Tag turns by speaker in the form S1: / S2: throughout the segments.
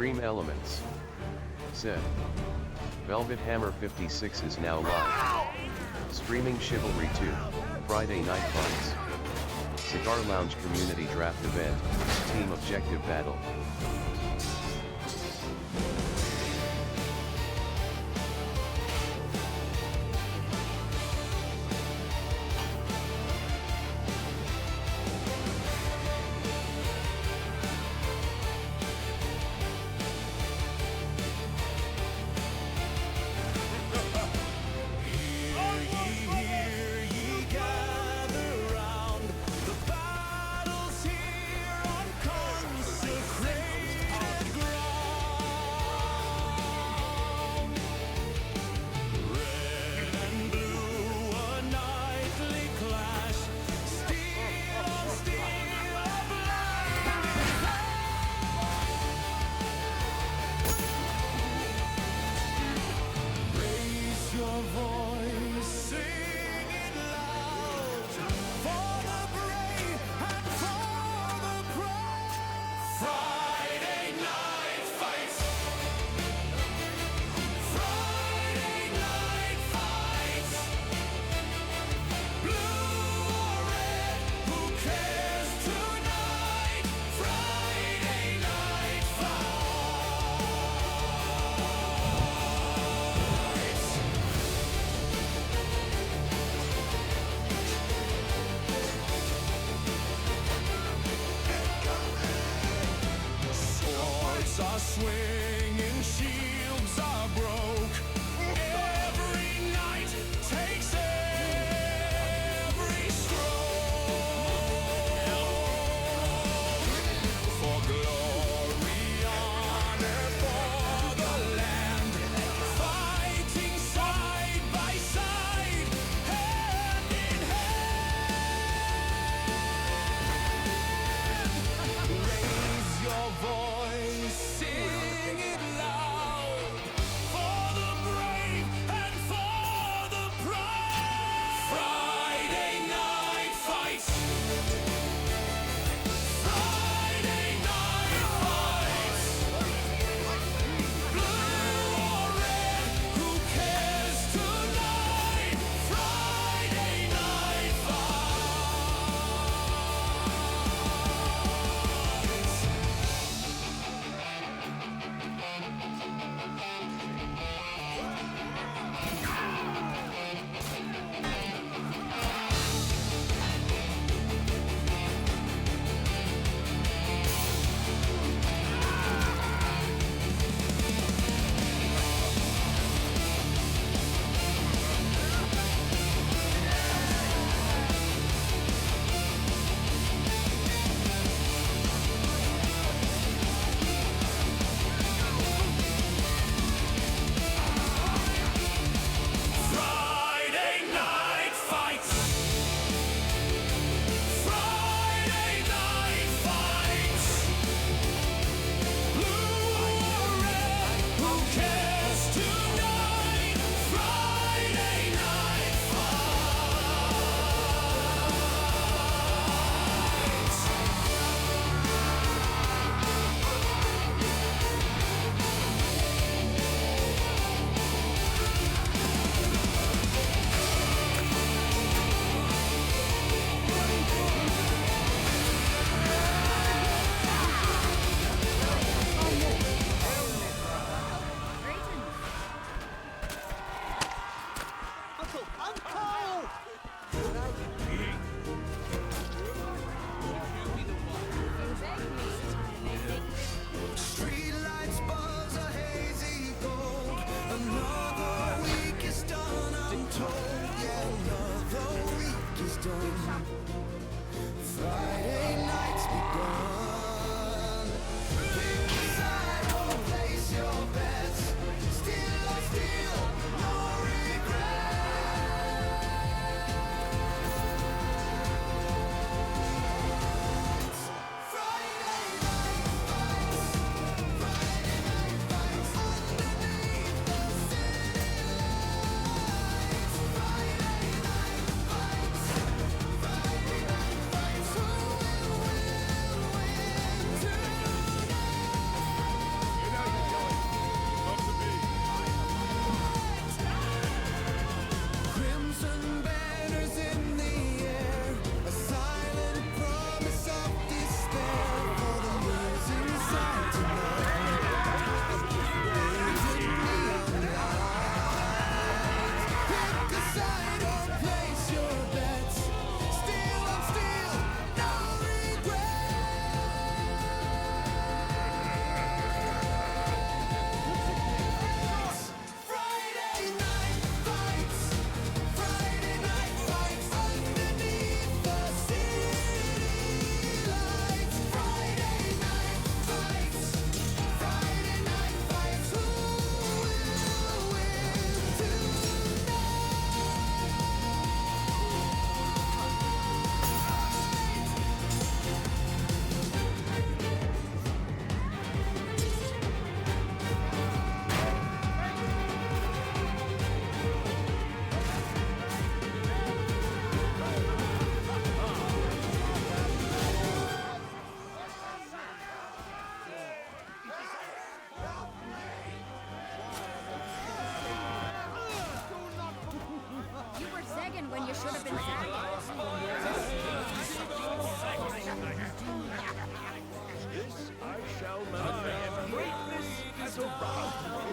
S1: Stream Elements. Zip. Velvet Hammer 56 is now live. Streaming Chivalry 2, Friday Night Fights. Cigar Lounge Community Draft Event, Team Objective Battle.
S2: Swinging shields are broke. Every night takes every stroke. For glory, honor for the land, fighting side by side, hand in hand. Raise your voice, sing it loud, for the brave and for the proud. Friday night fights. Friday night fights. Blue or red, who cares tonight? Friday night fights. Friday night fights. Friday night fights. Blue or red, who cares tonight? Friday night fights. Streetlights buzz a hazy gold. Another week is done, I'm told. Yeah, another week is done. Friday night's begun. Pick a side, oh, place your bets. Still or steal, no regrets. Friday night fights. Friday night fights. Underneath the city lights. Friday night fights. Friday night fights.
S3: You should have been sent.
S4: This I shall manifest. Greatness has arrived.
S3: How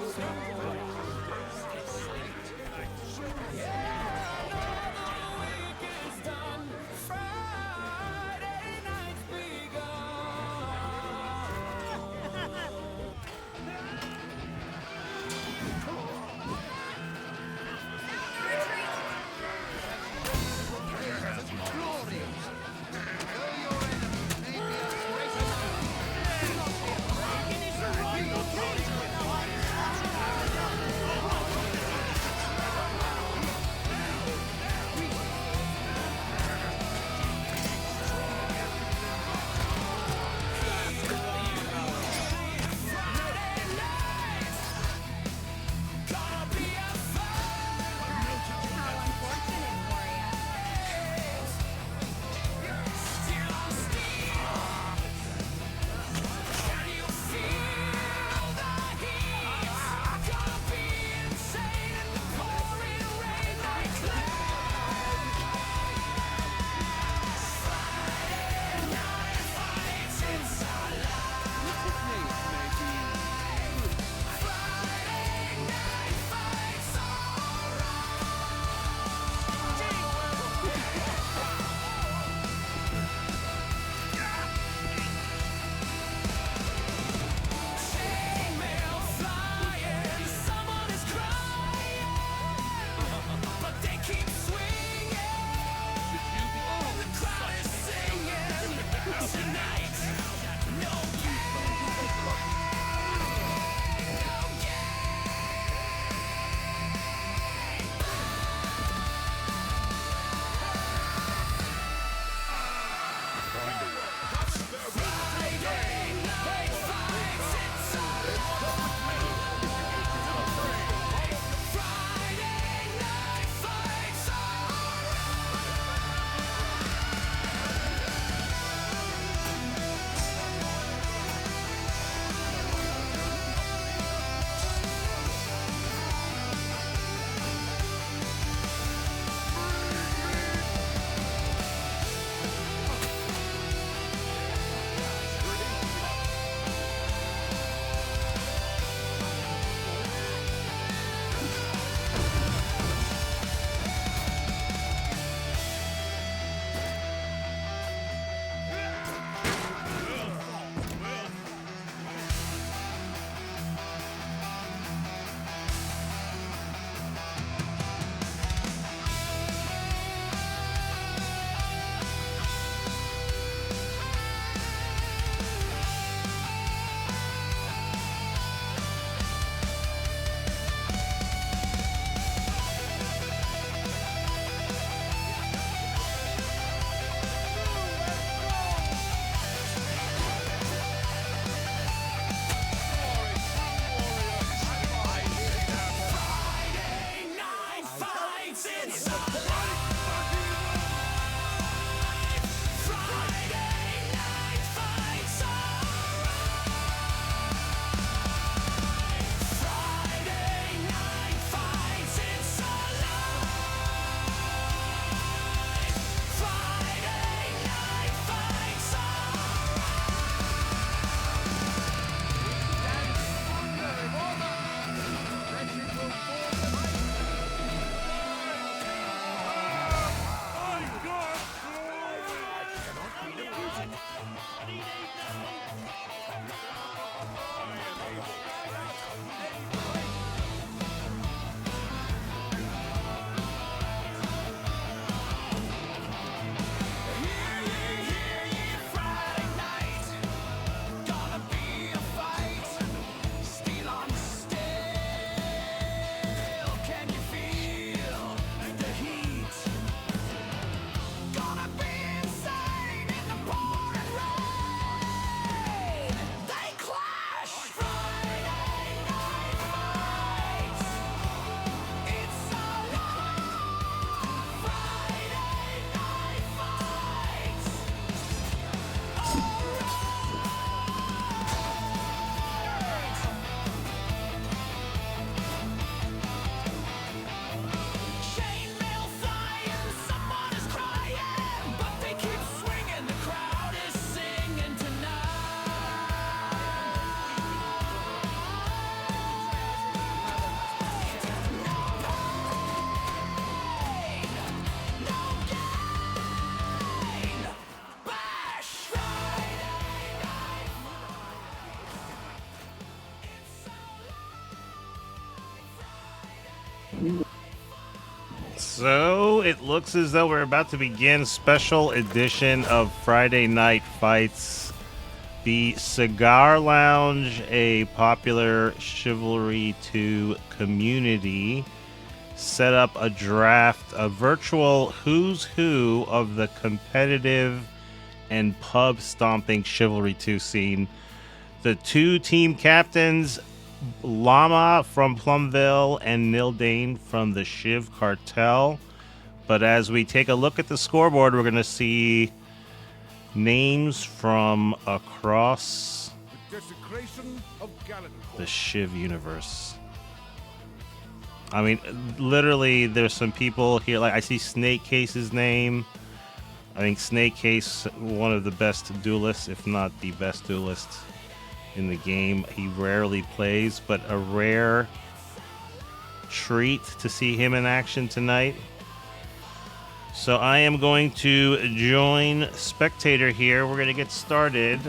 S3: unfortunate for ya.
S5: So it looks as though we're about to begin special edition of Friday Night Fights. The Cigar Lounge, a popular Chivalry 2 community, set up a draft, a virtual who's who of the competitive and pub stomping Chivalry 2 scene. The two team captains, Llama from Plumville and Nildane from the Shiv Cartel. But as we take a look at the scoreboard, we're going to see names from across the Shiv universe. I mean, literally, there's some people here. Like, I see Snake Case's name. I think Snake Case, one of the best duelists, if not the best duelist in the game. He rarely plays, but a rare treat to see him in action tonight. So I am going to join Spectator here. We're going to get started.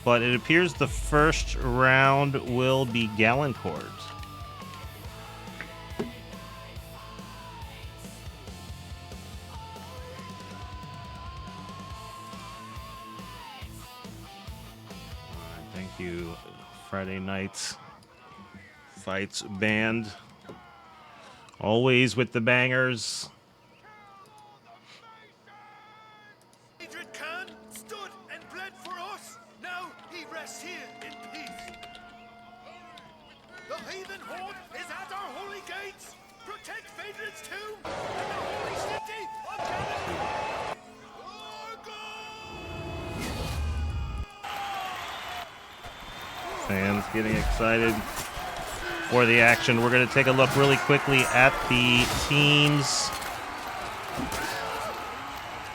S5: But it appears the first round will be Galancord. Thank you, Friday Night Fights Band. Always with the bangers.
S4: Khan stood and bled for us. Now he rests here in peace. The heathen horde is at our holy gates. Protect Phaedron's tomb and the holy city of Galilee.
S5: Fans getting excited for the action. We're going to take a look really quickly at the teams.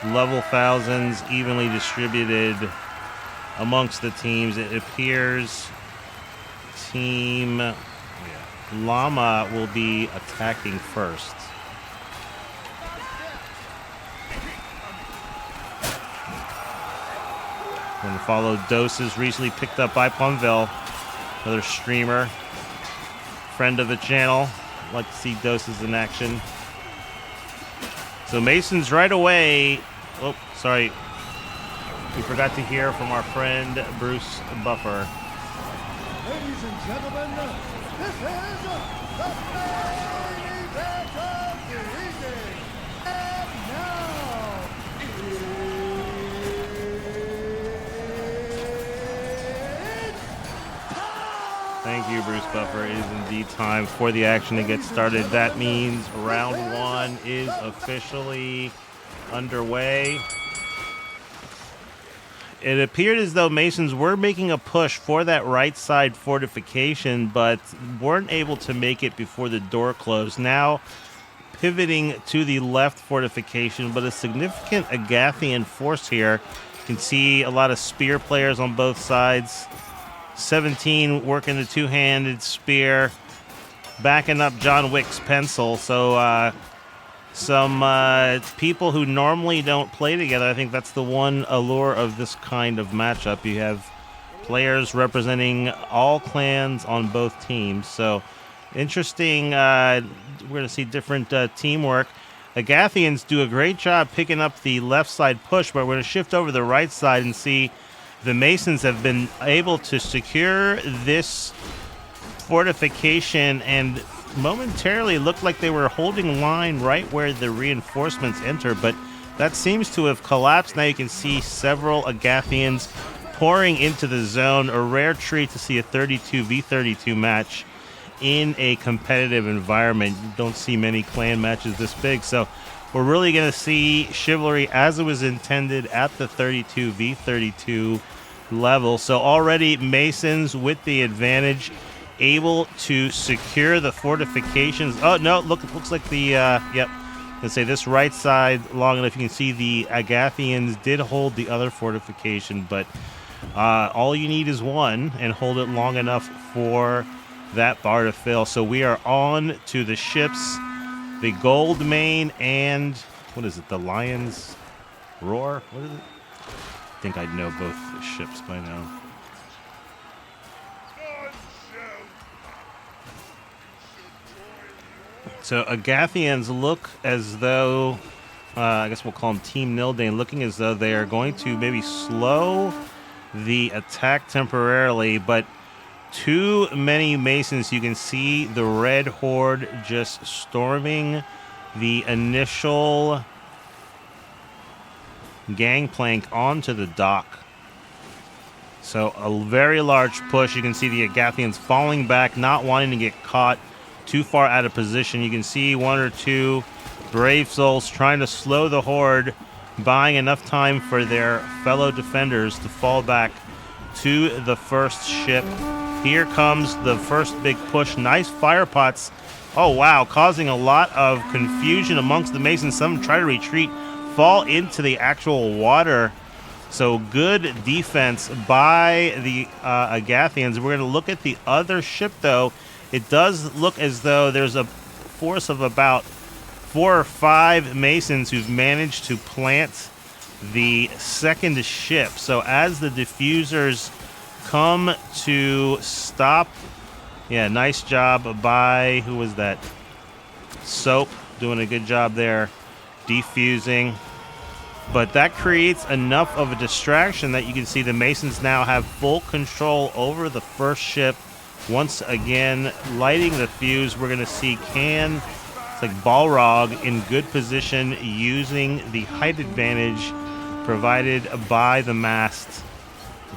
S5: Level thousands evenly distributed amongst the teams. It appears Team Llama will be attacking first. We're going to follow Doses, recently picked up by Plumville, another streamer, friend of the channel. Like to see Doses in action. So Masons right away. Oh, sorry. We forgot to hear from our friend Bruce Buffer.
S2: Ladies and gentlemen, this is the main event of the evening. And now,
S5: Thank you, Bruce Buffer. It is indeed time for the action to get started. That means round one is officially underway. It appeared as though Masons were making a push for that right side fortification, but weren't able to make it before the door closed. Now pivoting to the left fortification, but a significant Agathian force here. You can see a lot of spear players on both sides. 17 working the two-handed spear, backing up John Wick's pencil. So some people who normally don't play together. I think that's the one allure of this kind of matchup. You have players representing all clans on both teams. So interesting. We're going to see different teamwork. Agathians do a great job picking up the left side push, but we're going to shift over the right side and see the Masons have been able to secure this fortification and momentarily looked like they were holding line right where the reinforcements enter, but that seems to have collapsed. Now you can see several Agathians pouring into the zone. A rare treat to see a 32v32 match in a competitive environment. You don't see many clan matches this big, so we're really going to see Chivalry as it was intended at the 32v32 level. So already Masons with the advantage, able to secure the fortifications. Oh no, looks like the yep. Let's say this right side long enough. You can see the Agathians did hold the other fortification, but all you need is one and hold it long enough for that bar to fill. So we are on to the ships, the Gold Mane and what is it? The Lion's Roar? What is it? I think I'd know both the ships by now. So Agathians look as though, I guess we'll call them Team Nildane, looking as though they are going to maybe slow the attack temporarily, but too many Masons. You can see the Red Horde just storming the initial gangplank onto the dock. So a very large push. You can see the Agathians falling back, not wanting to get caught too far out of position. You can see one or two brave souls trying to slow the Horde, buying enough time for their fellow defenders to fall back to the first ship. Here comes the first big push. Nice fire pots. Oh, wow. Causing a lot of confusion amongst the Masons. Some try to retreat, fall into the actual water. So good defense by the Agathians. We're going to look at the other ship, though. It does look as though there's a force of about 4 or 5 Masons who've managed to plant the second ship. So as the diffusers come to stop, yeah, nice job by, who was that? Soap, doing a good job there, defusing. But that creates enough of a distraction that you can see the Masons now have full control over the first ship. Once again, lighting the fuse, we're going to see Can, it's like Balrog, in good position using the height advantage provided by the mast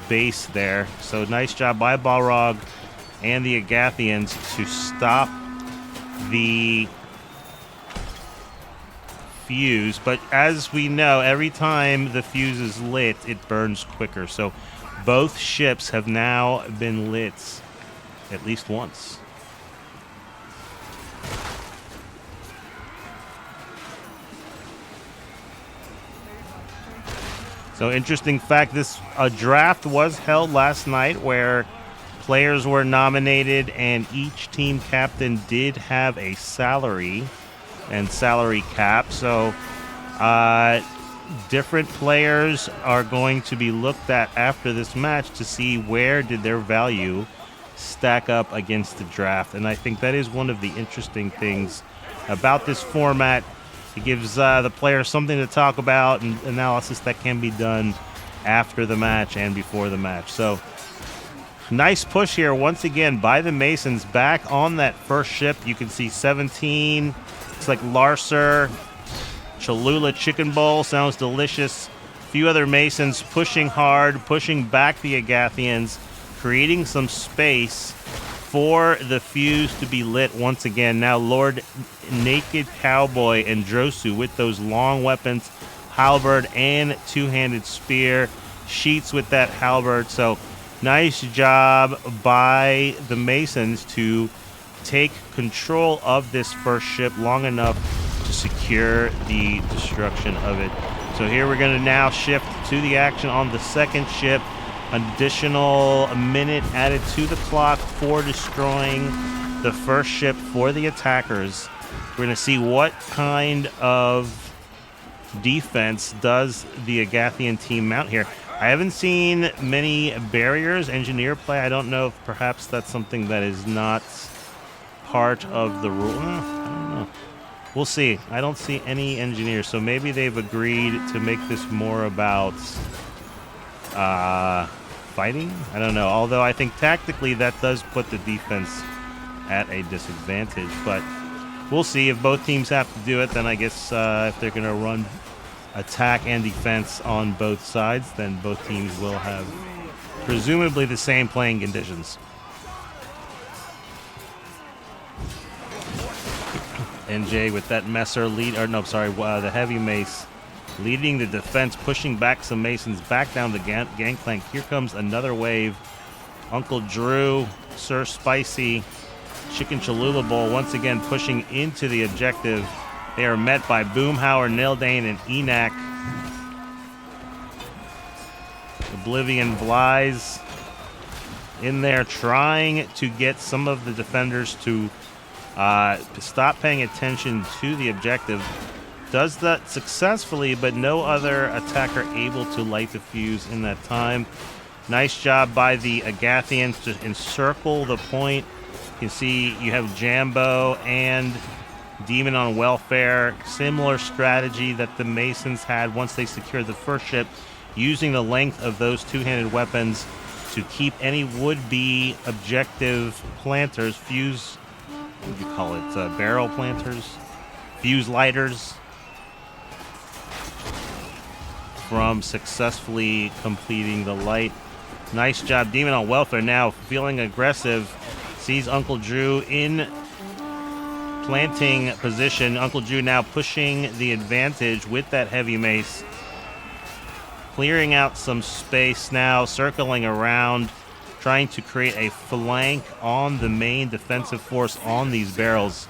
S5: base there. So nice job by Balrog and the Agathians to stop the fuse. But as we know, every time the fuse is lit, it burns quicker. So both ships have now been lit at least once. So interesting fact, this draft was held last night where players were nominated and each team captain did have a salary and salary cap. So different players are going to be looked at after this match to see where did their value stack up against the draft. And I think that is one of the interesting things about this format. It gives the players something to talk about and analysis that can be done after the match and before the match. So nice push here once again by the Masons back on that first ship. You can see 17. It's like Larcer, Cholula Chicken Bowl. Sounds delicious. A few other Masons pushing hard, pushing back the Agathians, creating some space for the fuse to be lit once again. Now Lord Naked Cowboy and Drosu with those long weapons, halberd and two-handed spear, Sheets with that halberd. So nice job by the Masons to take control of this first ship long enough to secure the destruction of it. So here we're going to now shift to the action on the second ship. An additional minute added to the clock for destroying the first ship for the attackers. We're going to see what kind of defense does the Agathian team mount here. I haven't seen many barriers, engineer play. I don't know if perhaps that's something that is not part of the rule. I don't know. We'll see. I don't see any engineers, so maybe they've agreed to make this more about fighting? I don't know. Although I think tactically that does put the defense at a disadvantage. But we'll see. If both teams have to do it, then I guess if they're going to run attack and defense on both sides, then both teams will have presumably the same playing conditions. NJ with that Messer lead, or no, sorry, the heavy mace leading the defense, pushing back some Masons back down the gangplank. Here comes another wave. Uncle Drew, Sir Spicy, Chicken Cholula Bowl once again pushing into the objective. They are met by Boomhauer, Nildane, and Enac. Oblivion Bly's in there trying to get some of the defenders to stop paying attention to the objective. Does that successfully, but no other attacker able to light the fuse in that time. Nice job by the Agathians to encircle the point. You can see you have Jambo and Demon on welfare. Similar strategy that the Masons had once they secured the first ship, using the length of those two-handed weapons to keep any would-be objective planters, fuse, what do you call it, barrel planters, fuse lighters, from successfully completing the light. Nice job. Demon on welfare now feeling aggressive. Sees Uncle Drew in planting position. Uncle Drew now pushing the advantage with that heavy mace. Clearing out some space now, circling around, trying to create a flank on the main defensive force on these barrels.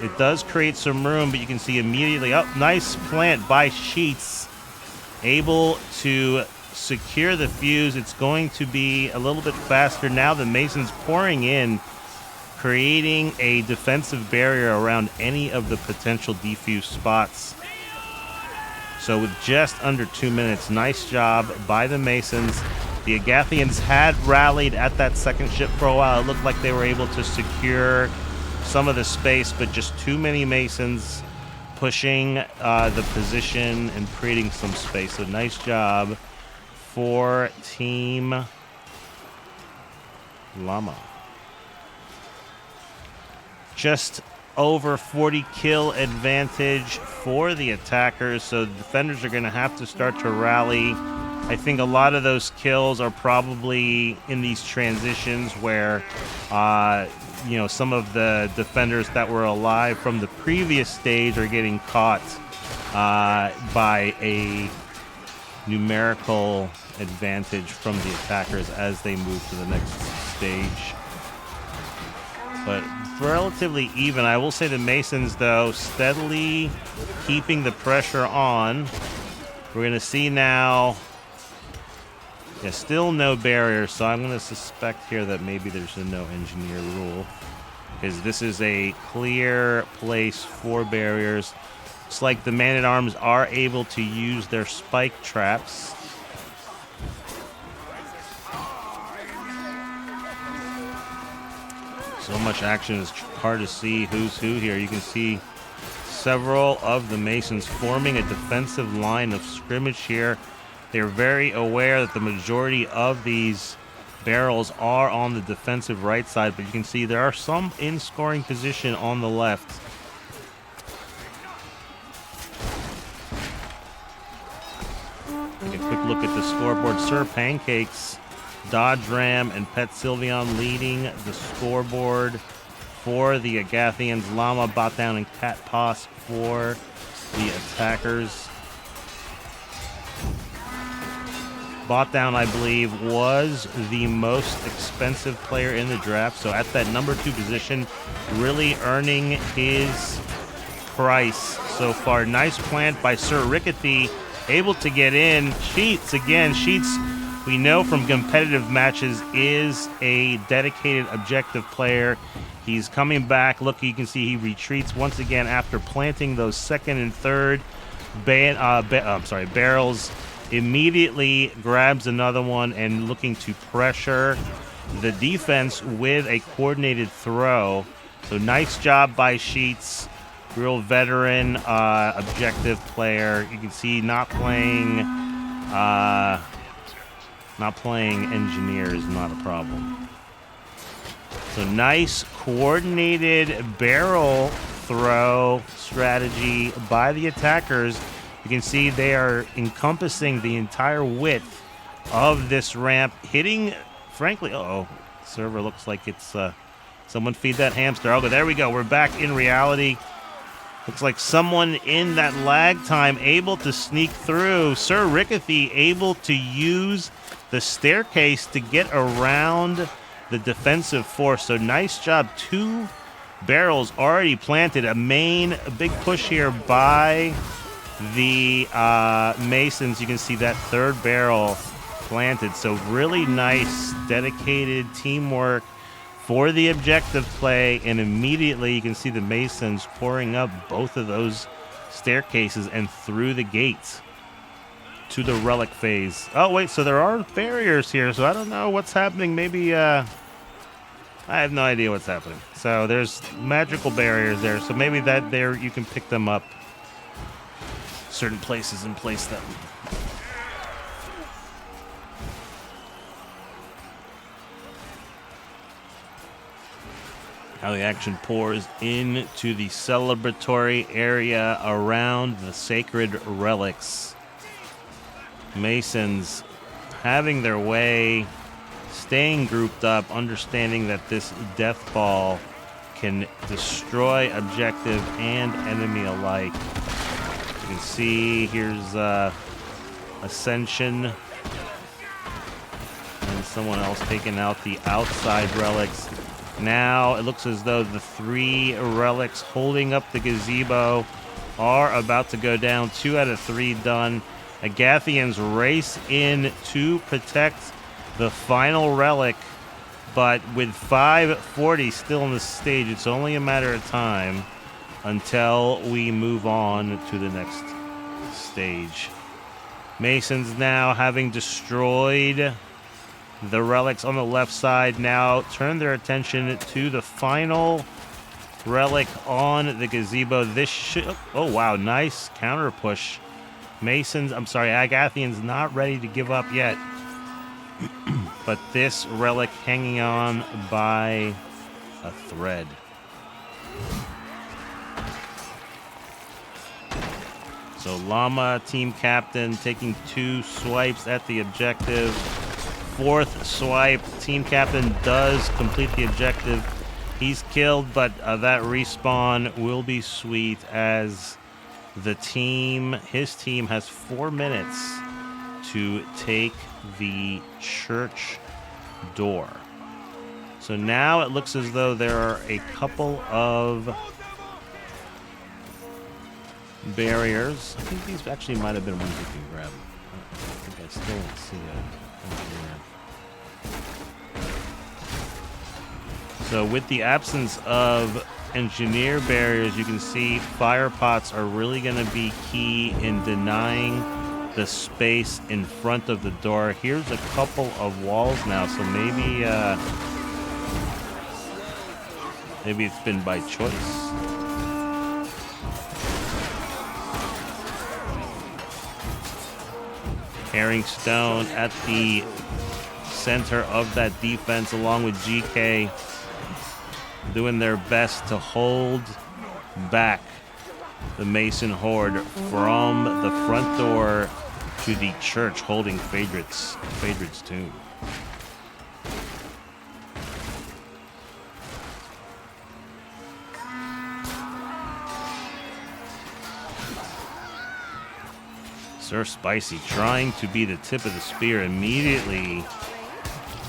S5: It does create some room, but you can see immediately, oh, nice plant by Sheets. Able to secure the fuse. It's going to be a little bit faster now. The Masons pouring in, creating a defensive barrier around any of the potential defuse spots. So with just under 2 minutes, nice job by the Masons. The Agathians had rallied at that second ship for a while. It looked like they were able to secure some of the space, but just too many Masons pushing the position and creating some space. So nice job for Team Llama. Just over 40 kill advantage for the attackers, so the defenders are going to have to start to rally. I think a lot of those kills are probably in these transitions where some of the defenders that were alive from the previous stage are getting caught by a numerical advantage from the attackers as they move to the next stage. But relatively even. I will say the Masons, though, steadily keeping the pressure on. We're going to see now, still no barrier, so I'm going to suspect here that maybe there's a no engineer rule, because this is a clear place for barriers. Looks like the man-at-arms are able to use their spike traps. So much action, it's hard to see who's who here. You can see several of the Masons forming a defensive line of scrimmage here. They're very aware that the majority of these barrels are on the defensive right side, but you can see there are some in scoring position on the left. Take a quick look at the scoreboard. Sir Pancakes, Dodge Ram, and Pet Sylveon leading the scoreboard for the Agathians. Llama, Bot Down, and Cat Poss for the attackers. Bot Down, I believe, was the most expensive player in the draft, so at that number 2 position, really earning his price so far. Nice plant by Sir Rickety, able to get in. Sheets, again, Sheets, we know from competitive matches, is a dedicated objective player. He's coming back. Look, you can see he retreats once again after planting those second and third barrels. Immediately grabs another one and looking to pressure the defense with a coordinated throw. So nice job by Sheets. Real veteran objective player. You can see not playing engineer is not a problem. So nice coordinated barrel throw strategy by the attackers. You can see they are encompassing the entire width of this ramp, hitting, frankly, server looks like it's, someone feed that hamster. Oh, but there we go. We're back in reality. Looks like someone in that lag time able to sneak through. Sir Rickety able to use the staircase to get around the defensive force. So nice job. 2 barrels already planted. A big push here by the Masons. You can see that 3rd barrel planted. So really nice, dedicated teamwork for the objective play, and immediately you can see the Masons pouring up both of those staircases and through the gates to the relic phase. Oh wait, so there are barriers here, so I don't know what's happening. Maybe I have no idea what's happening. So there's magical barriers there. So maybe that there you can pick them up certain places and place them. How the action pours into the celebratory area around the sacred relics. Masons having their way, staying grouped up, understanding that this death ball can destroy objective and enemy alike. You can see here's Ascension and someone else taking out the outside relics. Now it looks as though the 3 relics holding up the gazebo are about to go down. 2 out of 3 done. Agathians race in to protect the final relic, but with 5:40 still on the stage, it's only a matter of time until we move on to the next stage. Masons now, having destroyed the relics on the left side, now turn their attention to the final relic on the gazebo. This should... Oh, wow. Nice counter push. Masons... I'm sorry, Agathians not ready to give up yet. But this relic hanging on by a thread. So Llama, team captain, taking 2 swipes at the objective. 4th swipe, team captain does complete the objective. He's killed, but that respawn will be sweet as his team has 4 minutes to take the church door. So now it looks as though there are a couple of barriers. I think these actually might have been ones we can grab. I think I still don't see it. So with the absence of engineer barriers, you can see fire pots are really going to be key in denying the space in front of the door. Here's a couple of walls now, so maybe it's been by choice. Herring Stone at the center of that defense, along with GK, doing their best to hold back the Mason horde from the front door to the church holding Phaedric's tomb. Sir Spicy trying to be the tip of the spear, immediately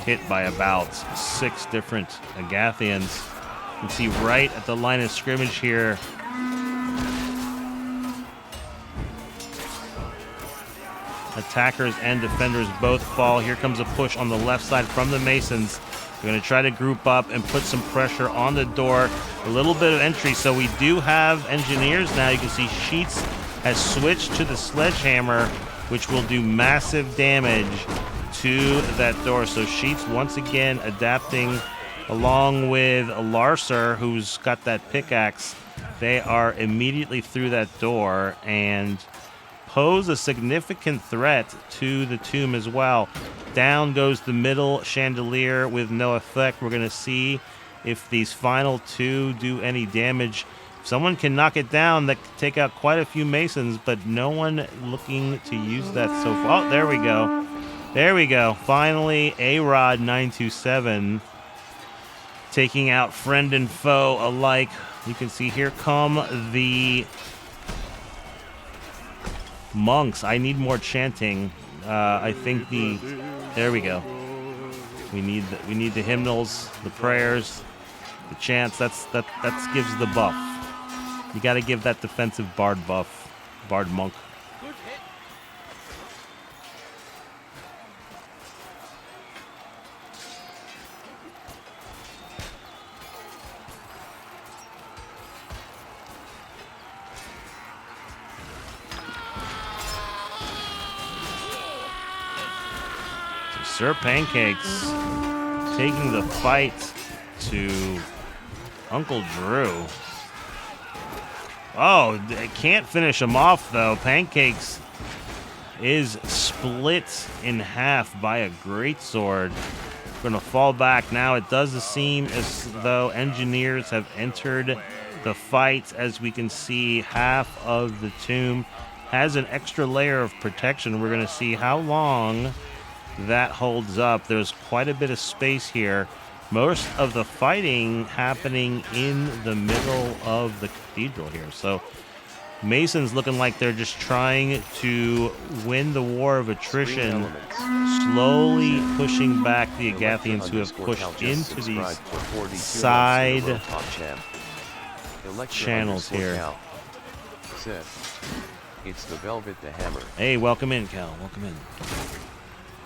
S5: hit by about 6 different Agathians. You can see right at the line of scrimmage here, attackers and defenders both fall. Here comes a push on the left side from the Masons. They're going to try to group up and put some pressure on the door. A little bit of entry, so we do have engineers now. You can see Sheets has switched to the sledgehammer, which will do massive damage to that door. So Sheets once again adapting, along with Larcer, who's got that pickaxe. They are immediately through that door and pose a significant threat to the tomb as well. Down goes the middle chandelier with no effect. We're going to see if these final 2 do any damage. If someone can knock it down, that could take out quite a few Masons, but no one looking to use that so far. Oh, there we go. There we go. Finally, A-Rod 927 taking out friend and foe alike. You can see here come the monks. I need more chanting. I think there we go. We need the hymnals, the prayers, the chants. That gives the buff. You got to give that defensive bard buff, bard monk. Sir Pancakes taking the fight to Uncle Drew. Oh, they can't finish him off, though. Pancakes is split in half by a greatsword. Going to fall back now. It does seem as though engineers have entered the fight. As we can see, half of the tomb has an extra layer of protection. We're going to see how long that holds up. There's quite a bit of space here. Most of the fighting happening in the middle of the cathedral here. So Masons looking like they're just trying to win the war of attrition, slowly pushing back the Agathians who have pushed into these side channels here.
S1: It's the Velvet the Hammer.
S5: Hey, welcome in, Cal. Welcome in.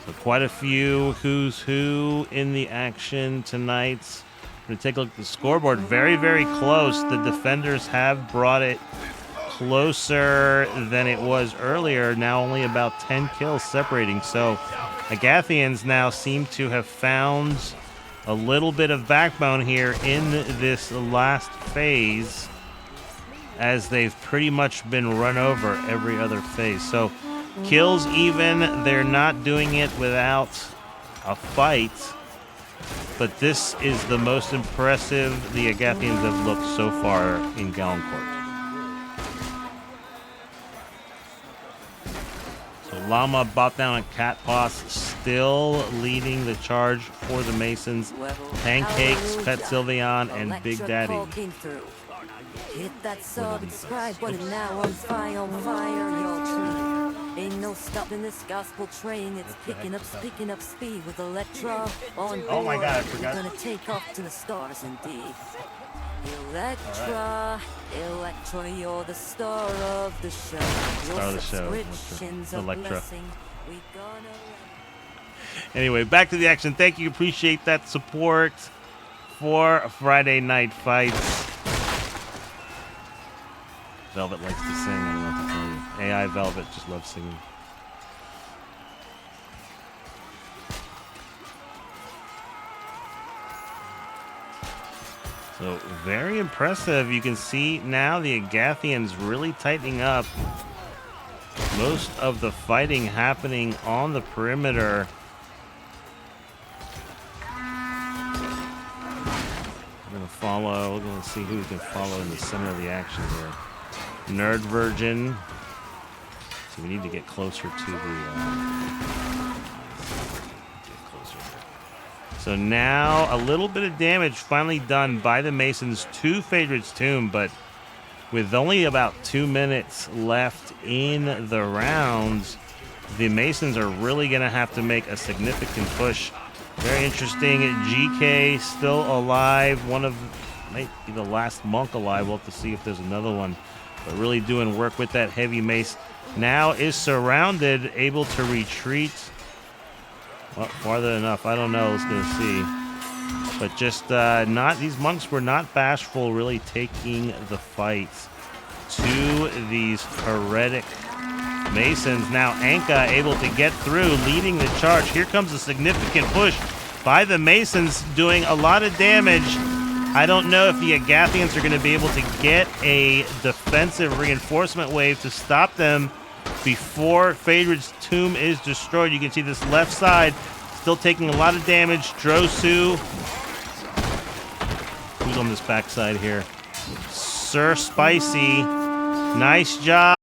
S5: So quite a few who's who in the action tonight. We're going to take a look at the scoreboard. Very, very close. The defenders have brought it closer than it was earlier. Now only about 10 kills separating. So Agathians now seem to have found a little bit of backbone here in this last phase, as they've pretty much been run over every other phase. So kills even, they're not doing it without a fight. But this is the most impressive the Agathians have looked so far in Galencourt. So Llama, Bop Down, and Cat Boss still leading the charge for the Masons. Pancakes, Pet Sylveon, and Big Daddy.
S6: Hit that subscribe button now, on fire, your tree. Ain't no stopping this gospel train, it's picking up speed with Electra on board.
S5: Oh my God, I forgot.
S6: We're gonna take off to the stars indeed. Electra, Electra, you're the star of the show.
S5: Star of the show,
S6: Subscription's a
S5: Electra.
S6: blessing. We gonna...
S5: Anyway, back to the action. Thank you. Appreciate that support for Friday Night Fights. Velvet likes to sing. I don't know what to tell you. AI Velvet just loves singing. So very impressive. You can see now the Agathians really tightening up. Most of the fighting happening on the perimeter. We're going to follow. We're going to see who we can follow in the center of the action here. Nerd Virgin. So we need to get closer to the... get closer here. So now a little bit of damage finally done by the Masons to Phaedric's Tomb, but with only about 2 minutes left in the rounds, the Masons are really going to have to make a significant push. Very interesting. GK still alive. One of, might be the last monk alive. We'll have to see if there's another one. But really doing work with that heavy mace. Now is surrounded, able to retreat. Well, farther enough. I don't know. Let's going to see. But just not, these monks were not bashful, really taking the fight to these heretic Masons. Now Anka able to get through, leading the charge. Here comes a significant push by the Masons, doing a lot of damage. I don't know if the Agathians are going to be able to get a defensive reinforcement wave to stop them before Phaedric's Tomb is destroyed. You can see this left side still taking a lot of damage. Drosu. Who's on this backside here? Sir Spicy. Nice job.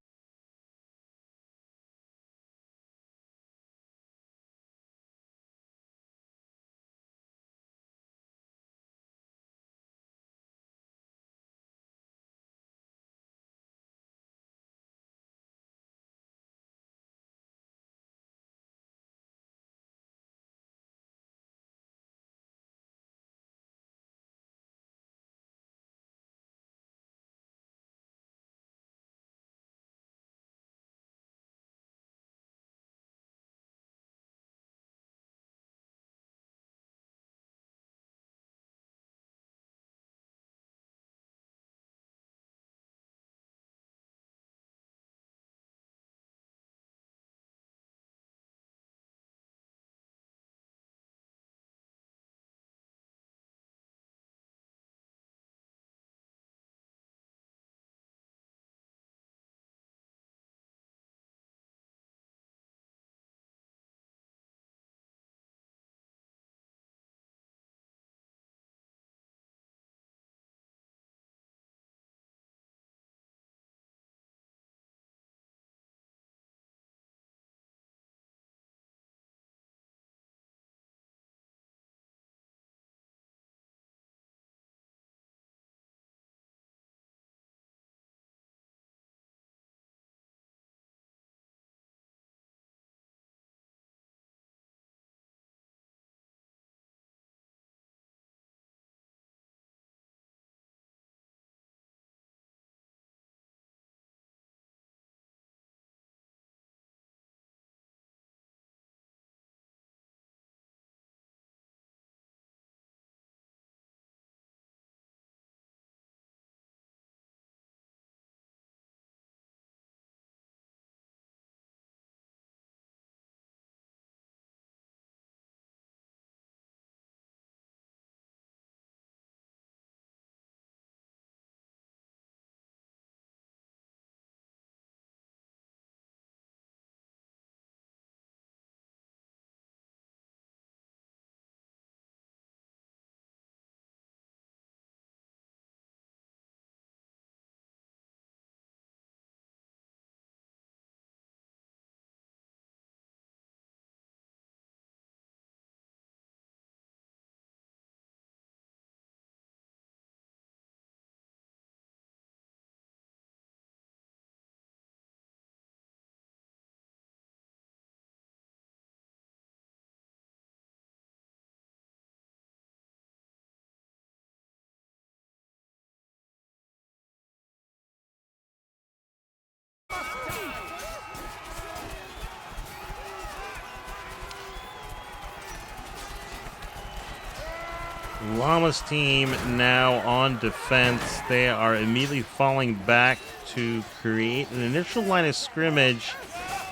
S5: Llama's team now on defense. They are immediately falling back to create an initial line of scrimmage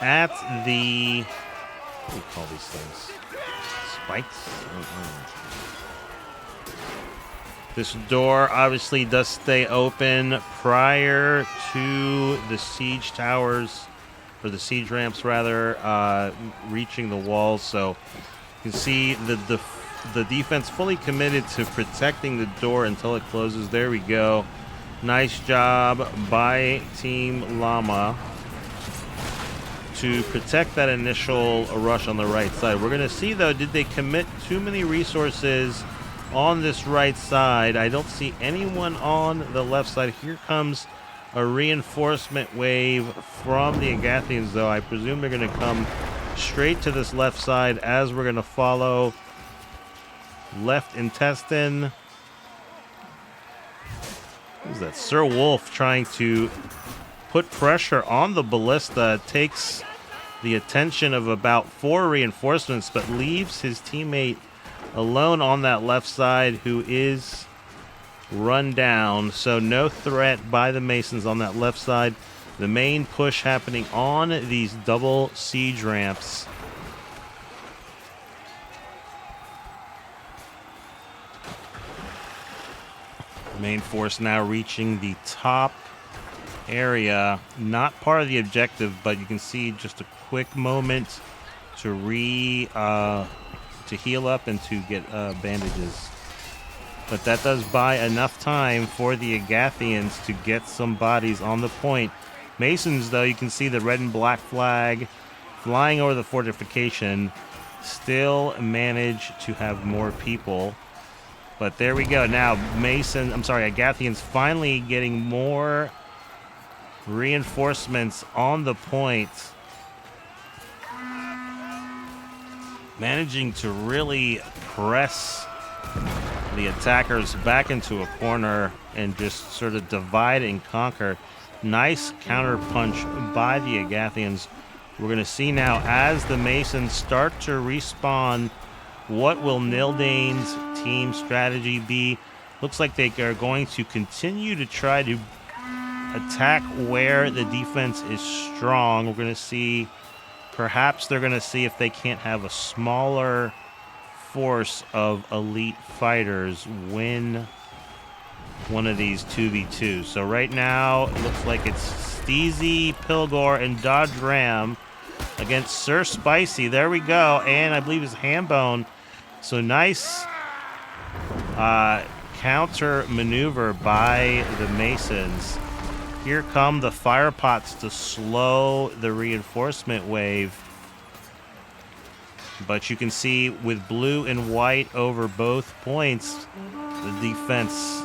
S5: at the... What do you call these things? Spikes? This door obviously does stay open prior to the siege towers, or the siege ramps rather, reaching the walls. So you can see the defense fully committed to protecting the door until it closes. There we go. Nice job by Team Llama to protect that initial rush on the right side. We're going to see, though, did they commit too many resources on this right side? I don't see anyone on the left side. Here comes a reinforcement wave from the Agathians, though. I presume they're going to come straight to this left side as we're going to follow left intestine. Who's that? Sir Wolf trying to put pressure on the ballista. Takes the attention of about 4 reinforcements, but leaves his teammate alone on that left side, who is run down. So no threat by the Masons on that left side. The main push happening on these double siege ramps. Main force now reaching the top area. Not part of the objective, but you can see just a quick moment to heal up and to get bandages. But that does buy enough time for the Agathians to get some bodies on the point. Masons, though, you can see the red and black flag flying over the fortification, still manage to have more people. But there we go. Now, Agathians finally getting more reinforcements on the point. Managing to really press the attackers back into a corner and just sort of divide and conquer. Nice counter punch by the Agathians. We're going to see now, as the Masons start to respawn, what will Nildane's team strategy be? Looks like they are going to continue to try to attack where the defense is strong. We're going to see, perhaps they're going to see if they can't have a smaller force of elite fighters win one of these 2v2s. So right now, it looks like it's Steezy, Pilgor, and Dodge Ram against Sir Spicy. There we go. And I believe it's Hambone. So nice counter maneuver by the Masons. Here come the fire pots to slow the reinforcement wave. But you can see with blue and white over both points, the defense...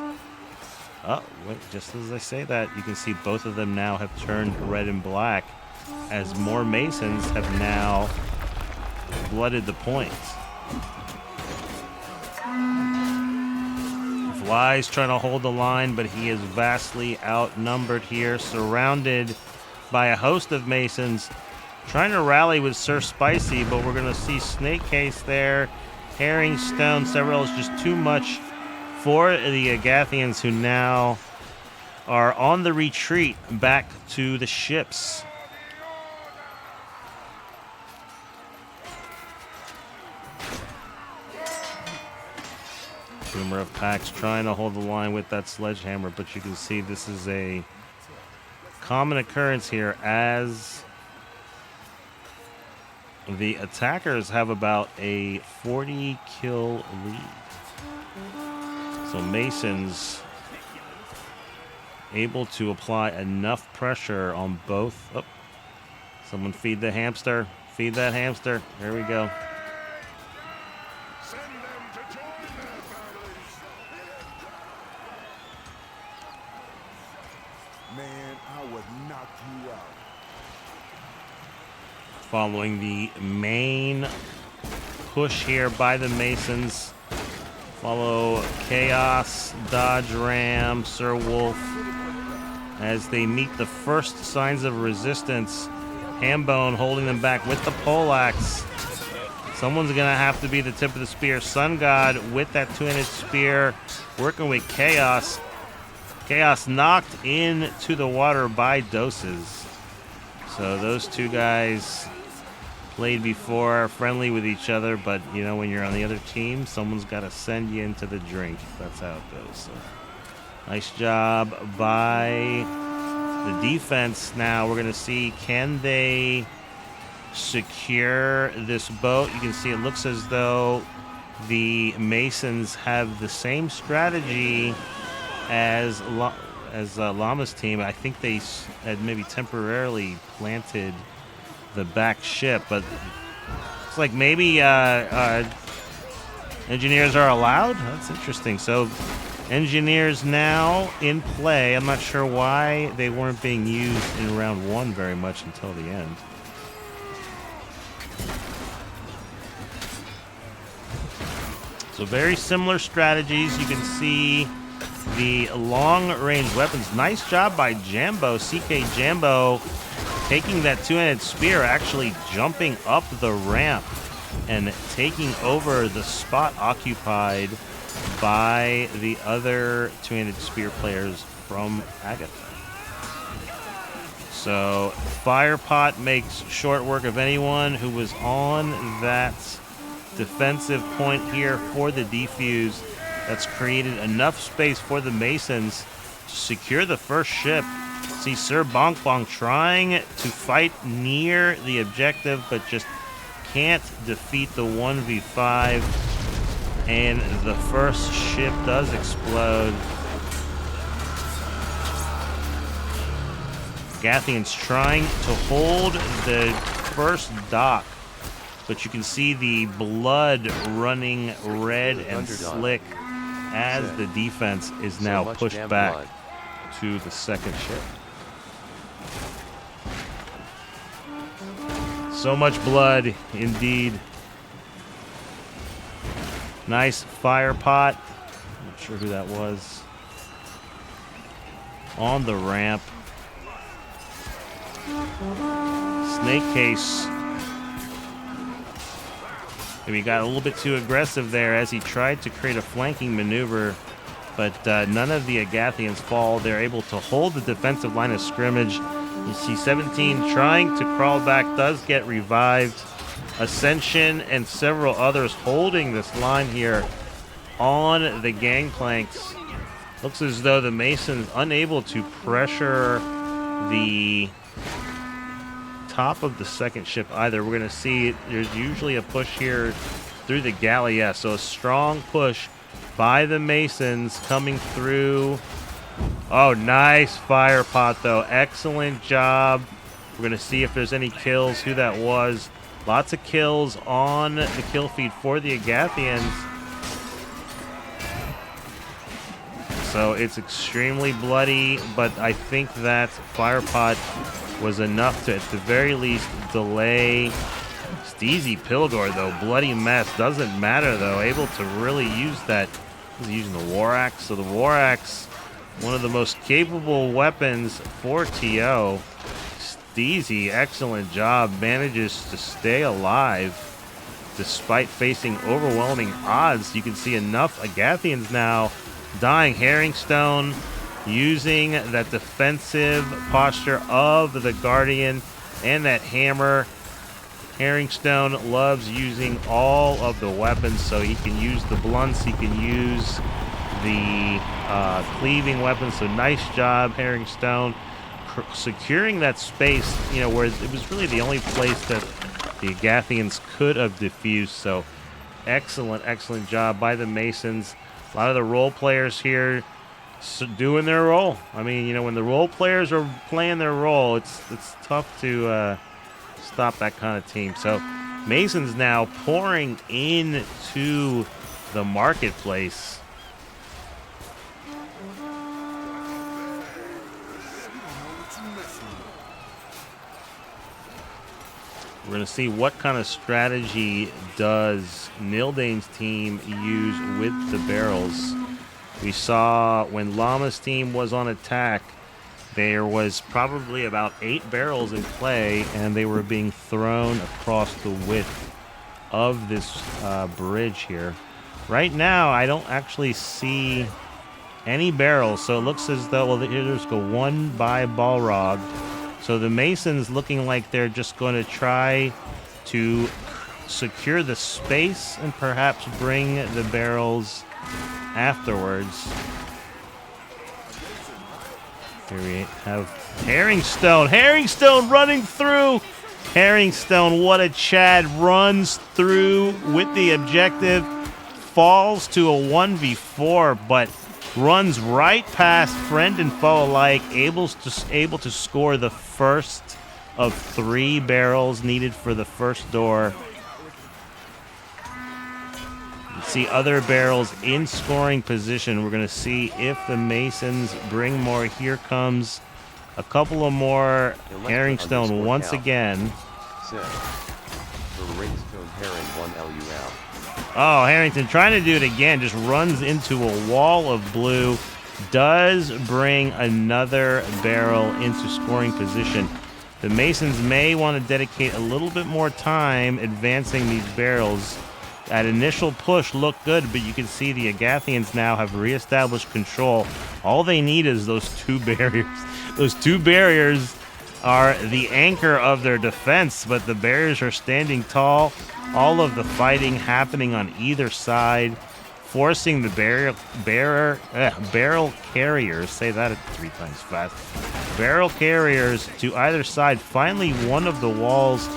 S5: Oh, wait, just as I say that, you can see both of them now have turned red and black as more Masons have now blooded the points. Fly's trying to hold the line, but he is vastly outnumbered here, surrounded by a host of Masons, trying to rally with Sir Spicy, but we're going to see Snake Case there, Herring Stone, several is just too much for the Agathians, who now are on the retreat back to the ships. Boomer of Pax trying to hold the line with that sledgehammer, but you can see this is a common occurrence here as the attackers have about a 40 kill lead. So Masons able to apply enough pressure on both. Oh, someone feed the hamster. Feed that hamster. There we go.
S4: Man, I would knock you out.
S5: Following the main push here by the Masons. Follow Chaos, Dodge Ram, Sir Wolf as they meet the first signs of resistance. Hambone holding them back with the poleaxe. Someone's going to have to be the tip of the spear. Sun God with that two-handed spear, working with Chaos. Chaos knocked into the water by Doses. So those two guys played before, friendly with each other, but you know, when you're on the other team, someone's got to send you into the drink. That's how it goes. So, nice job by the defense. Now we're going to see, can they secure this boat? You can see it looks as though the Masons have the same strategy as Llama's team. I think they had maybe temporarily planted the back ship, but it's like maybe engineers are allowed. That's interesting. So engineers now in play. I'm not sure why they weren't being used in round one very much until the end. So very similar strategies. You can see the long-range weapons. Nice job by Jambo, CK Jambo, taking that two-handed spear, actually jumping up the ramp and taking over the spot occupied by the other two-handed spear players from Agatha. So Firepot makes short work of anyone who was on that defensive point here for the defuse. That's created enough space for the Masons to secure the first ship. See Sir Bonk Bonk trying to fight near the objective, but just can't defeat the 1v5. And the first ship does explode. Gathians trying to hold the first dock, but you can see the blood running red and slick as the defense is now pushed back to the second ship. So much blood, indeed. Nice fire pot. Not sure who that was. On the ramp. Snake Case. He got a little bit too aggressive there as he tried to create a flanking maneuver, but none of the Agathians fall. They're able to hold the defensive line of scrimmage. You see 17 trying to crawl back, does get revived. Ascension and several others holding this line here on the gangplanks. Looks as though the Masons unable to pressure the top of the second ship either. We're going to see there's usually a push here through the galley. Yeah, so a strong push by the Masons coming through. Oh, nice fire pot, though. Excellent job. We're going to see if there's any kills, who that was. Lots of kills on the kill feed for the Agathians. So it's extremely bloody, but I think that fire pot was enough to, at the very least, delay Steezy Pilgor, though. Bloody mess. Doesn't matter, though. Able to really use that. He's using the War Axe. So the War Axe, one of the most capable weapons for TO. Steezy, excellent job. Manages to stay alive despite facing overwhelming odds. You can see enough Agathians now dying. Herringstone using that defensive posture of the Guardian and that hammer. Herringstone loves using all of the weapons, so he can use the blunts, he can use the cleaving weapons. So nice job, Herringstone, securing that space, you know, where it was really the only place that the Agathians could have diffused. So excellent, excellent job by the Masons. A lot of the role players here doing their role. I mean, you know, when the role players are playing their role, it's tough to stop that kind of team. So Masons now pouring into the marketplace. We're going to see what kind of strategy does Nildane's team use with the barrels. We saw when Llama's team was on attack, there was probably about 8 barrels in play, and they were being thrown across the width of this bridge here. Right now, I don't actually see any barrels, so it looks as though, well, here's go one by Balrog. So the Masons looking like they're just going to try to secure the space and perhaps bring the barrels afterwards. Here we have Herringstone. Herringstone running through. Herringstone, what a Chad, runs through with the objective. Falls to a 1v4, but runs right past friend and foe alike, able to score the first of 3 barrels needed for the first door. You see other barrels in scoring position. We're going to see if the Masons bring more. Here comes a couple of more. Herringstone once again.
S1: Set. For Ringstone Herring 1 LUL.
S5: Oh, Harrington trying to do it again. Just runs into a wall of blue. Does bring another barrel into scoring position. The Masons may want to dedicate a little bit more time advancing these barrels. That initial push looked good, but you can see the Agathians now have reestablished control. All they need is those 2 barriers. Those 2 barriers are the anchor of their defense, but the barriers are standing tall. All of the fighting happening on either side, forcing the barrel carriers, say that 3 times fast, barrel carriers to either side. Finally, one of the walls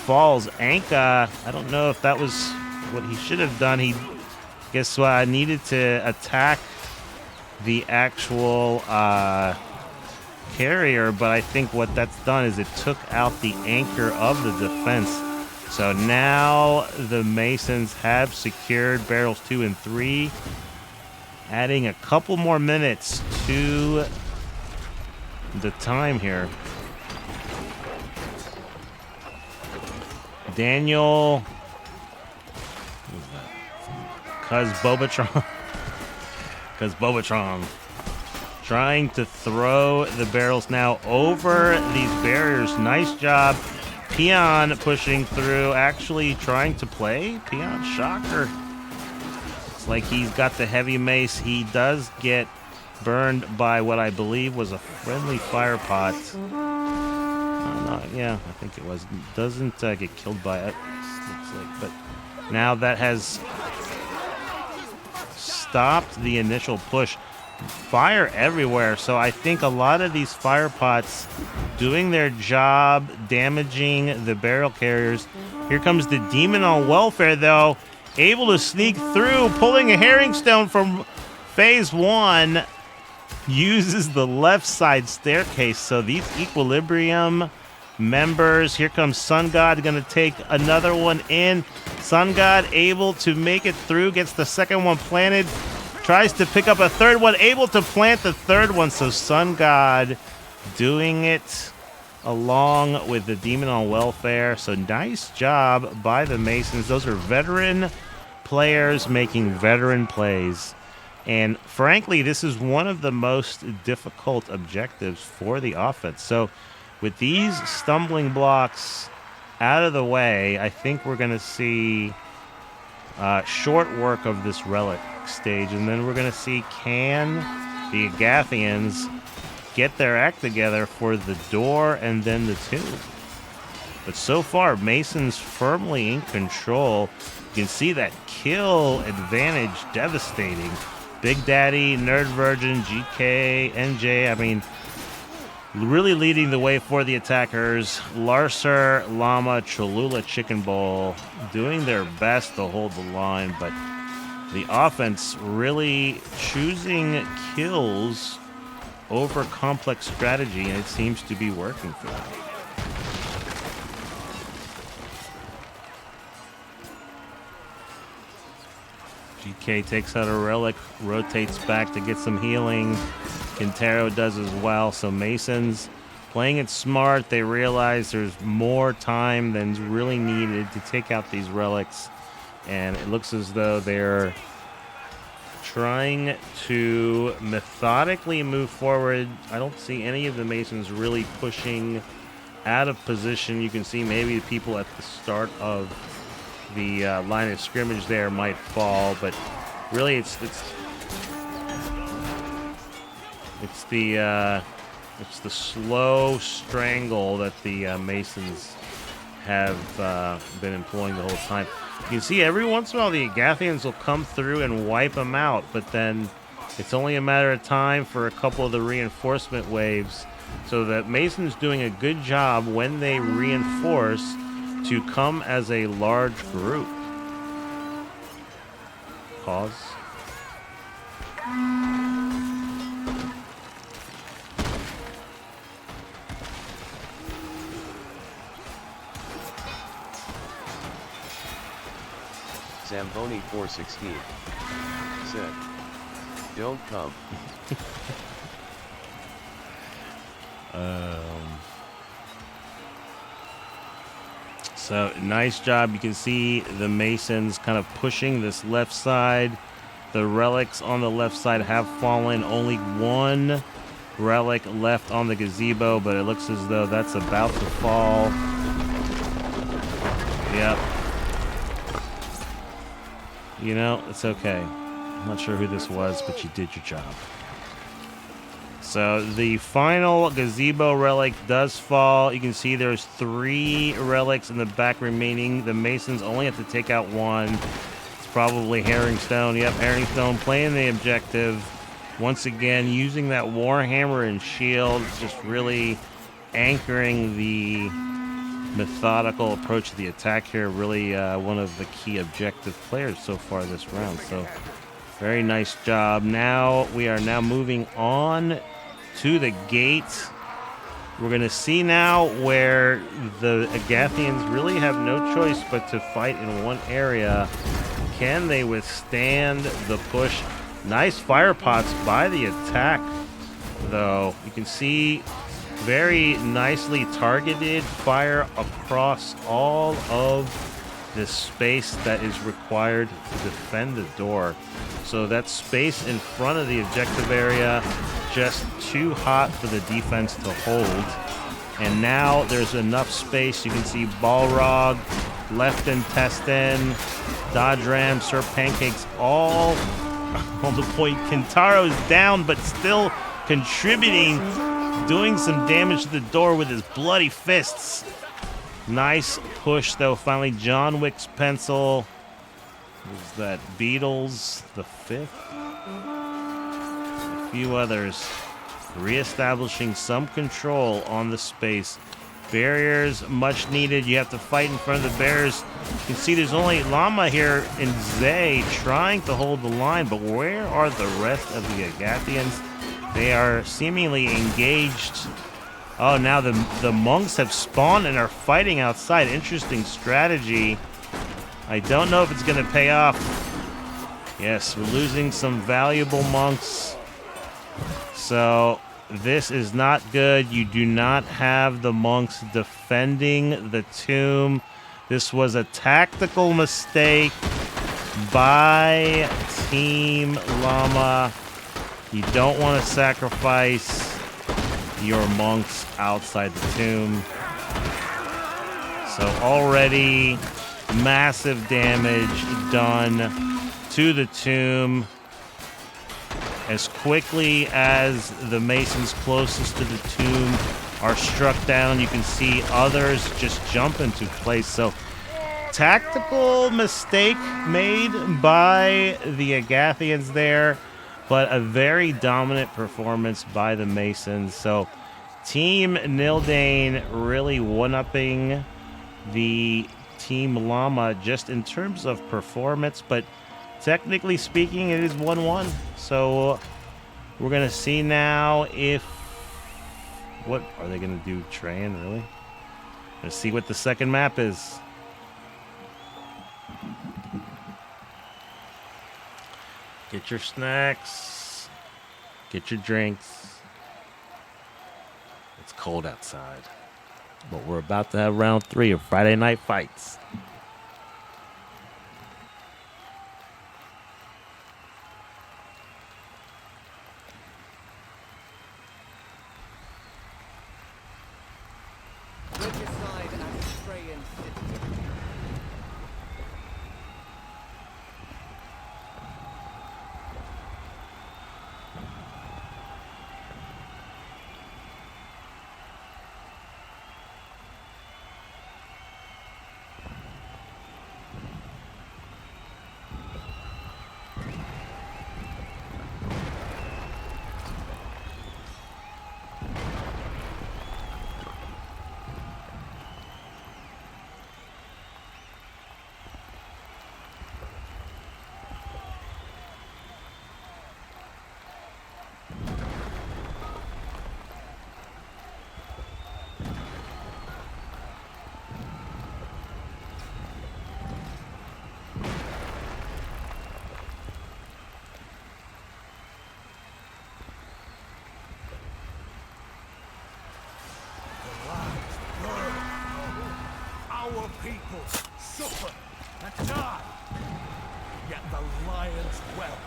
S5: falls. Anka, I don't know if that was what he should have done. He needed to attack the actual carrier, but I think what that's done is it took out the anchor of the defense. So now the Masons have secured barrels 2 and 3, adding a couple more minutes to the time here. Daniel, Cuz Bobatron trying to throw the barrels now over these barriers. Nice job. Peon pushing through, actually trying to play. Peon, shocker. It's like he's got the heavy mace. He does get burned by what I believe was a friendly fire pot. Yeah, I think it was. Doesn't get killed by it, looks like. But now that has stopped the initial push. Fire everywhere, so I think a lot of these fire pots doing their job, damaging the barrel carriers. Here comes the Demon on Welfare, though, able to sneak through, pulling a Herringstone from phase 1, uses the left side staircase. So these Equilibrium members, here comes Sun God, going to take another one in. Sun God able to make it through, gets the second one planted. Tries to pick up a third one, able to plant the third one. So Sun God doing it along with the Demon on Welfare. So nice job by the Masons. Those are veteran players making veteran plays. And frankly, this is one of the most difficult objectives for the offense. So with these stumbling blocks out of the way, I think we're going to see short work of this relic stage, and then we're going to see, can the Agathians get their act together for the door and then the tomb. But so far, Mason's firmly in control. You can see that kill advantage devastating. Big Daddy, Nerd Virgin, GK, NJ, I mean, really leading the way for the attackers. Larcer, Llama, Cholula, Chicken Bowl doing their best to hold the line, but the offense really choosing kills over complex strategy, and it seems to be working for them. GK takes out a relic, rotates back to get some healing. Quintero does as well. So Masons playing it smart. They realize there's more time than's really needed to take out these relics. And it looks as though they're trying to methodically move forward. I don't see any of the Masons really pushing out of position. You can see maybe the people at the start of the line of scrimmage there might fall, but really it's the slow strangle that the Masons have been employing the whole time. You can see every once in a while the Agathians will come through and wipe them out, but then it's only a matter of time for a couple of the reinforcement waves. So that Mason's doing a good job when they reinforce to come as a large group. Pause.
S1: Zamboni 416 said, "Don't come."
S5: So nice job. You can see the Masons kind of pushing this left side. The relics on the left side have fallen. Only one relic left on the gazebo, but it looks as though that's about to fall. Yep. You know, it's okay. I'm not sure who this was, but you did your job. So the final gazebo relic does fall. You can see there's 3 relics in the back remaining. The Masons only have to take out 1. It's probably Herringstone. Yep, Herringstone playing the objective. Once again, using that Warhammer and shield, just really anchoring the methodical approach to the attack here. Really one of the key objective players so far this round. So very nice job. Now we are moving on to the gate. We're going to see now where the Agathians really have no choice but to fight in one area. Can they withstand the push? Nice fire pots by the attack, though. You can see very nicely targeted fire across all of the space that is required to defend the door. So that space in front of the objective area, just too hot for the defense to hold. And now there's enough space. You can see Balrog, Left Intestine, Dodge Ram, Sir Pancakes, all on the point. Kintaro's down, but still contributing, doing some damage to the door with his bloody fists. Nice push, though. Finally, John Wick's pencil. Was that Beatles the 5th? A few others reestablishing some control on the space. Barriers much needed. You have to fight in front of the bears. You can see there's only Llama here and Zay trying to hold the line, but where are the rest of the Agathians? They are seemingly engaged. Oh, now the monks have spawned and are fighting outside. Interesting strategy. I don't know if it's going to pay off. Yes, we're losing some valuable monks. So this is not good. You do not have the monks defending the tomb. This was a tactical mistake by Team Llama. You don't want to sacrifice your monks outside the tomb. So already massive damage done to the tomb. As quickly as the Masons closest to the tomb are struck down, you can see others just jump into place. So tactical mistake made by the Agathians there, but a very dominant performance by the Masons. So Team Nildane really one-upping the Team Llama just in terms of performance, but technically speaking, it is 1-1. So we're going to see now if... What are they going to do, Train, really? Let's see what the second map is. Get your snacks. Get your drinks. It's cold outside. But we're about to have round 3 of Friday Night Fights.
S4: your people suffer and die. Yet the lion's whelp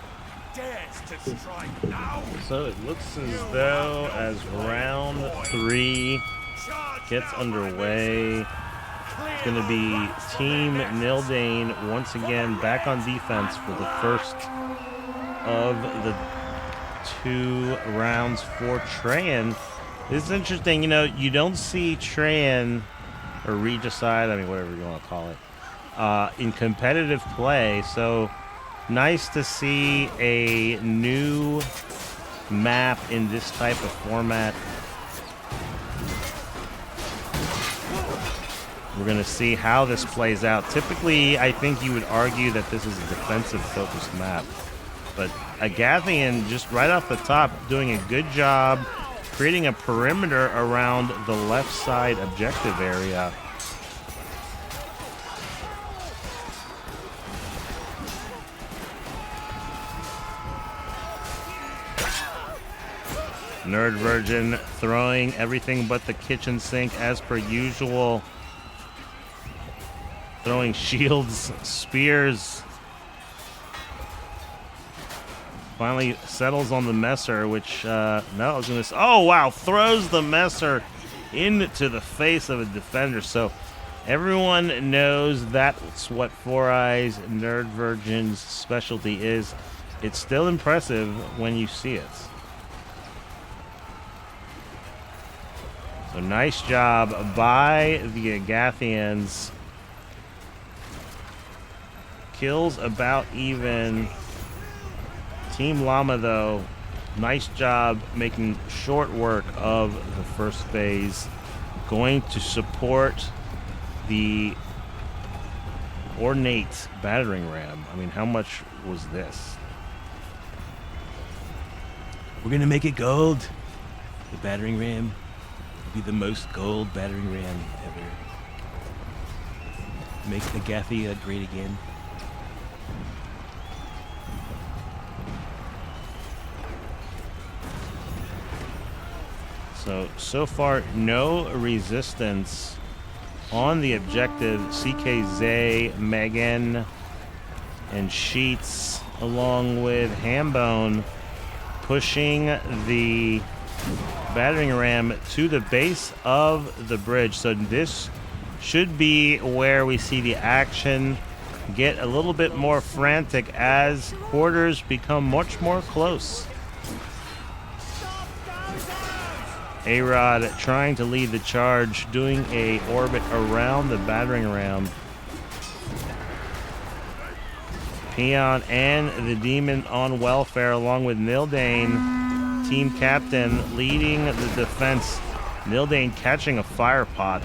S4: dares to strike now.
S5: So it looks as though as round 3 gets underway, it's going to be Team Nildane once again back on defense for the first of the 2 rounds for Trayan. This is interesting, you know, you don't see Trayan or Regicide, I mean, whatever you want to call it, in competitive play. So nice to see a new map in this type of format. We're going to see how this plays out. Typically, I think you would argue that this is a defensive-focused map. But Agathian, just right off the top, doing a good job creating a perimeter around the left side objective area. Nerd Virgin throwing everything but the kitchen sink as per usual. Throwing shields, spears. Finally settles on the Messer, which, no, I was going to say, oh, wow, throws the Messer into the face of a defender. So everyone knows that's what Four Eyes Nerd Virgin's specialty is. It's still impressive when you see it. So nice job by the Agathians. Kills about even. Team Llama, though, nice job making short work of the first phase. Going to support the ornate battering ram. I mean, how much was this? We're going to make it gold. The battering ram will be the most gold battering ram ever. Make the Gathia great again. So far, no resistance on the objective. CK Zay, Megan, and Sheets, along with Hambone, pushing the battering ram to the base of the bridge. So this should be where we see the action get a little bit more frantic as quarters become much more close. A-Rod trying to lead the charge, doing a orbit around the battering ram. Peon and the Demon on welfare, along with Nildane, team captain, leading the defense. Nildane catching a fire pot,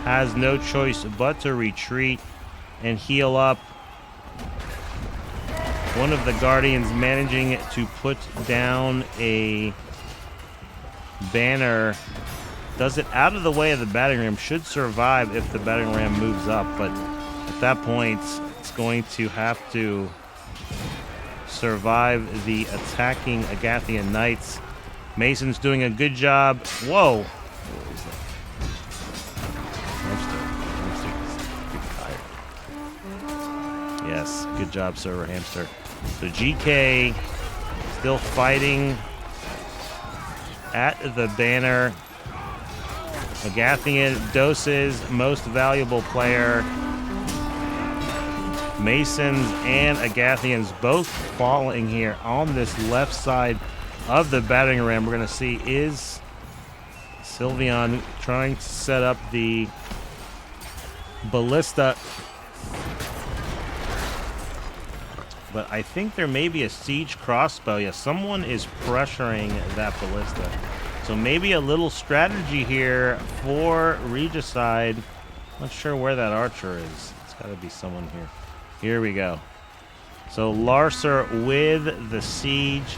S5: has no choice but to retreat and heal up. One of the Guardians managing to put down a banner, does it out of the way of the battering ram, should survive if the battering ram moves up, but at that point it's going to have to survive the attacking Agathian Knights. Mason's doing a good job. Whoa! What was that? Hamster. Yes, good job, Server Hamster. So GK still fighting at the banner. Agathian Doses, most valuable player. Masons and Agathians both falling here on this left side of the battering ram. We're going to see, is Sylveon trying to set up the ballista. But I think there may be a siege crossbow. Yeah, someone is pressuring that ballista. So maybe a little strategy here for Regicide. Not sure where that archer is. It's got to be someone here. Here we go. So Larcer with the siege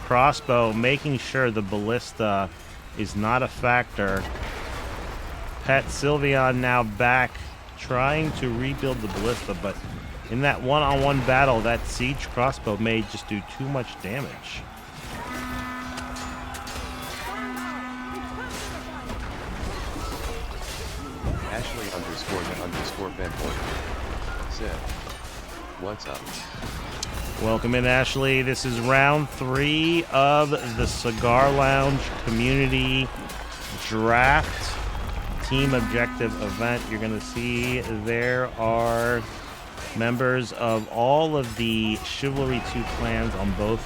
S5: crossbow, making sure the ballista is not a factor. Pet Sylveon now back, trying to rebuild the ballista, but in that one-on-one battle, that siege crossbow may just do too much damage.
S1: Ashley_the_Benport. Said. What's up?
S5: Welcome in, Ashley. This is round 3 of the Cigar Lounge Community Draft Team Objective event. You're going to see there are members of all of the Chivalry 2 clans on both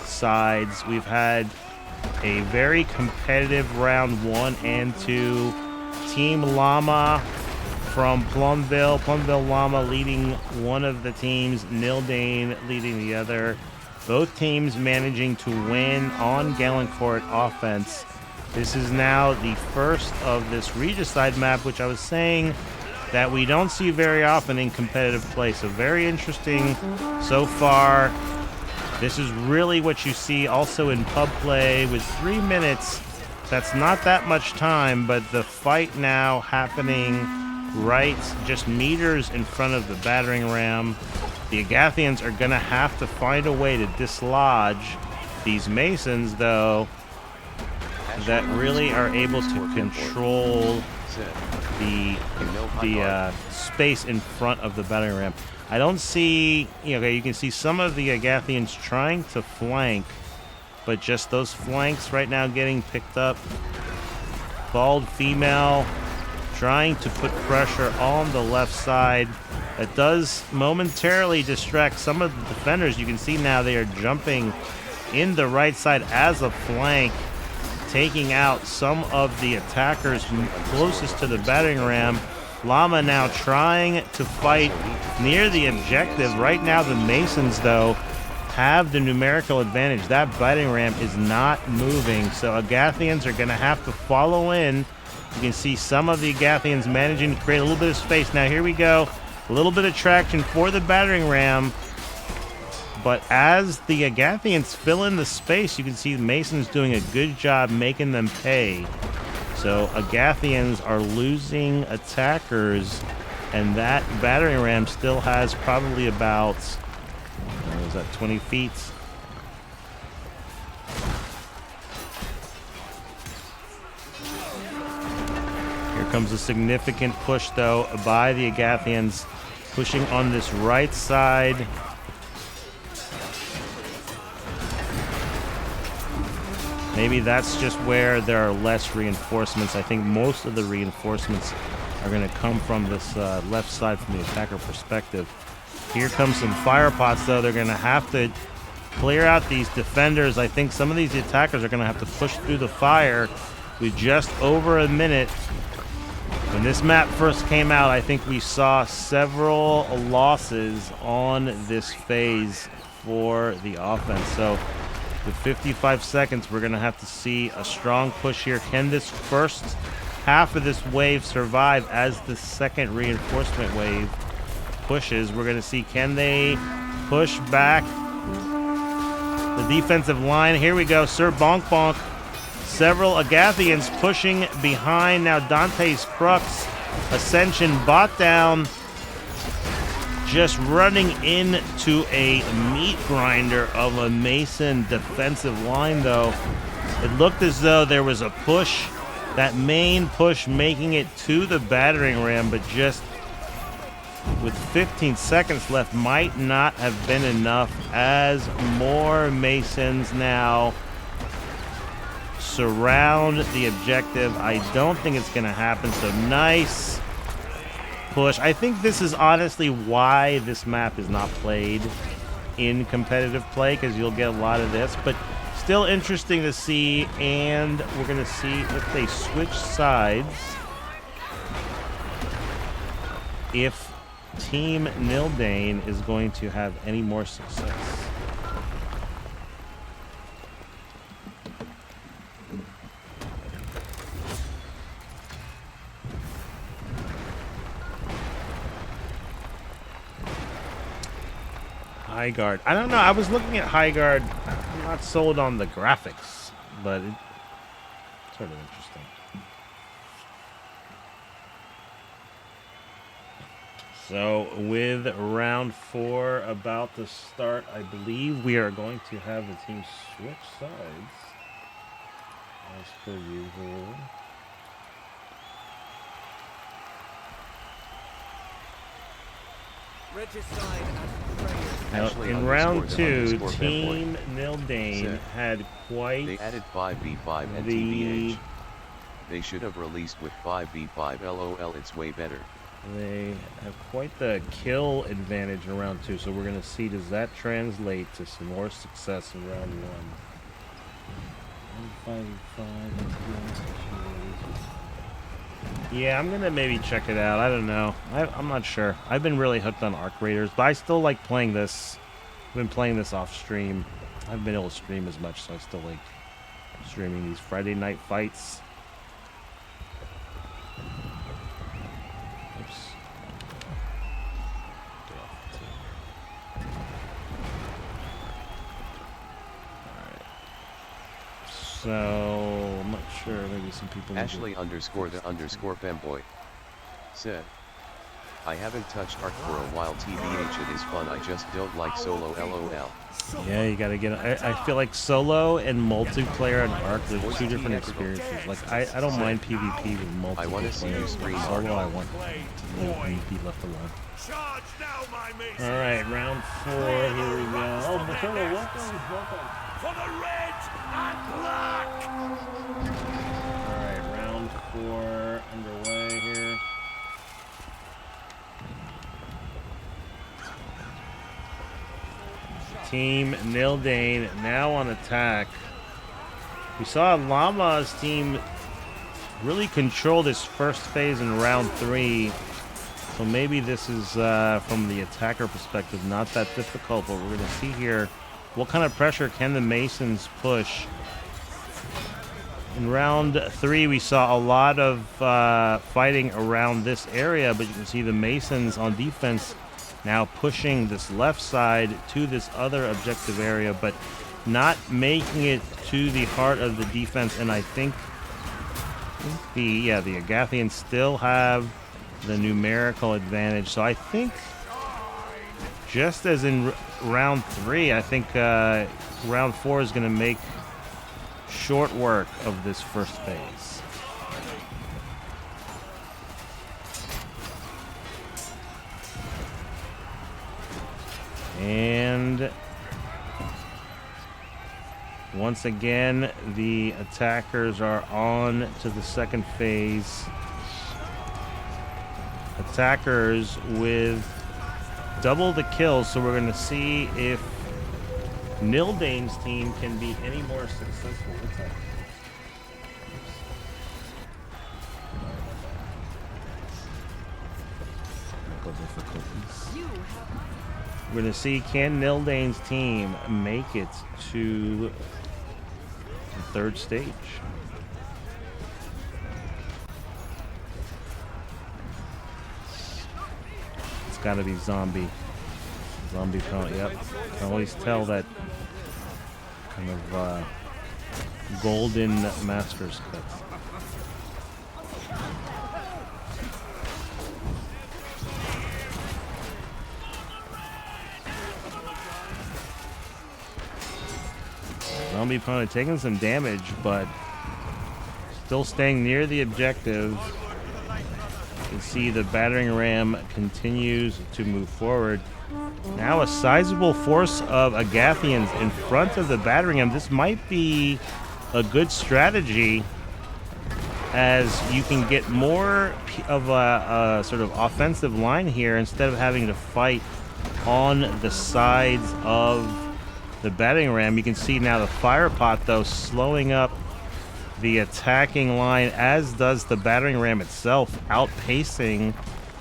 S5: sides. We've had a very competitive round 1 and 2. Team Llama from Plumville Llama leading one of the teams, Nildane leading the other. Both teams managing to win on Galencourt offense. This is now the first of this Regicide map, which I was saying that we don't see very often in competitive play. So very interesting so far. This is really what you see also in pub play with 3 minutes. That's not that much time, but the fight now happening right just meters in front of the battering ram. The Agathians are going to have to find a way to dislodge these Masons, though, that really are able to control the space in front of the battering ram. I don't see, okay, you can see some of the Agathians trying to flank, but just those flanks right now getting picked up. Bald female trying to put pressure on the left side. That does momentarily distract some of the defenders. You can see now they are jumping in the right side as a flank, taking out some of the attackers closest to the battering ram. Llama now trying to fight near the objective. Right now the Masons, though, have the numerical advantage. That battering ram is not moving, so Agathians are going to have to follow in. You can see some of the Agathians managing to create a little bit of space. Now here we go. A little bit of traction for the battering ram. But as the Agathians fill in the space, you can see the Masons doing a good job making them pay. So Agathians are losing attackers, and that battering ram still has probably about, what was that, 20 feet? Here comes a significant push, though, by the Agathians, pushing on this right side. Maybe that's just where there are less reinforcements. I think most of the reinforcements are going to come from this left side from the attacker perspective. Here comes some fire pots, though. They're going to have to clear out these defenders. I think some of these attackers are going to have to push through the fire with just over a minute. When this map first came out, I think we saw several losses on this phase for the offense. So with 55 seconds, we're going to have to see a strong push here. Can this first half of this wave survive as the second reinforcement wave pushes? We're going to see, can they push back the defensive line? Here we go. Sir Bonk Bonk. Several Agathians pushing behind. Now Dante's Crux Ascension bot down. Just running into a meat grinder of a Mason defensive line, though. It looked as though there was a push, that main push making it to the battering ram, but just with 15 seconds left might not have been enough, as more Masons now surround the objective. I don't think it's going to happen, so nice push. I think this is honestly why this map is not played in competitive play, because you'll get a lot of this, but still interesting to see. And we're going to see if they switch sides, if Team Nildane is going to have any more success. High Guard. I don't know. I was looking at High Guard. I'm not sold on the graphics, but it's sort of interesting. So with round 4 about to start, I believe we are going to have the team switch sides as per usual. Now,
S1: Ashley
S5: in
S1: underscore
S5: round
S1: the
S5: 2,
S1: underscore
S5: Team Nildane
S1: Set.
S5: had
S1: They
S5: quite
S1: added 5v5 and
S5: the...
S1: TBH. They should have released with 5v5 LOL, it's way better.
S5: They have quite the kill advantage in round 2, so we're going to see, does that translate to some more success in round 1? Yeah, I'm going to maybe check it out. I don't know. I'm not sure. I've been really hooked on Arc Raiders, but I still like playing this. I've been playing this off stream. I haven't been able to stream as much, so I still like streaming these Friday night fights. Oops. Get off the team. Alright. So, I'm not sure. Maybe some people need to-
S1: Ashley underscore the underscore femboy said, I haven't touched Arc for a while, TBH it is fun, I just don't like solo LOL.
S5: Yeah, you gotta get. I feel like solo and multiplayer and Arc, there's two different experiences. Like I don't mind PvP with multiplayer.
S1: I wanna see you stream Arc.
S5: Solo, I want to be left alone.
S4: Charge now, my mates!
S5: All right, round 4. Here we go. Oh, Matilda, welcome.
S4: For the red and black!
S5: All right, round 4 underway here. Team Nildane now on attack. We saw Llama's team really control this first phase in round 3. So maybe this is, from the attacker perspective, not that difficult. But we're going to see here, what kind of pressure can the Masons push? In round 3, we saw a lot of fighting around this area. But you can see the Masons on defense now pushing this left side to this other objective area, but not making it to the heart of the defense. And I think the Agathians still have the numerical advantage. So I think, just as in round 3, I think round 4 is going to make short work of this first phase. And once again, the attackers are on to the second phase. Attackers with double the kills, so we're going to see if Nildane's team can be any more successful. What's that? Technical difficulties. We're going to see, can Nildane's team make it to the third stage? It's got to be zombie count. Yep. I can always tell that kind of golden master's cut. Zombie opponent taking some damage, but still staying near the objective. You can see the battering ram continues to move forward. Now a sizable force of Agathians in front of the battering ram. This might be a good strategy, as you can get more of a sort of offensive line here instead of having to fight on the sides of the battering ram. You can see now the fire pot, though, slowing up the attacking line, as does the battering ram itself, outpacing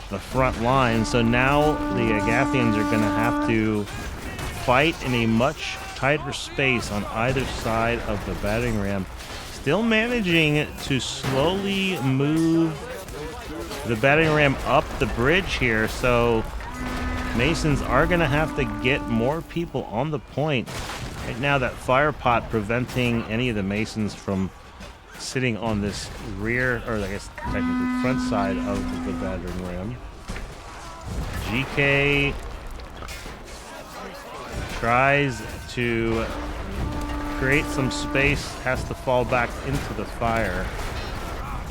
S5: the front line. So now the Agathians are going to have to fight in a much tighter space on either side of the battering ram. Still managing to slowly move the battering ram up the bridge here. So Masons are going to have to get more people on the point. Right now, that fire pot preventing any of the Masons from sitting on this rear, or I guess technically front side of the battering ram. GK tries to create some space, has to fall back into the fire.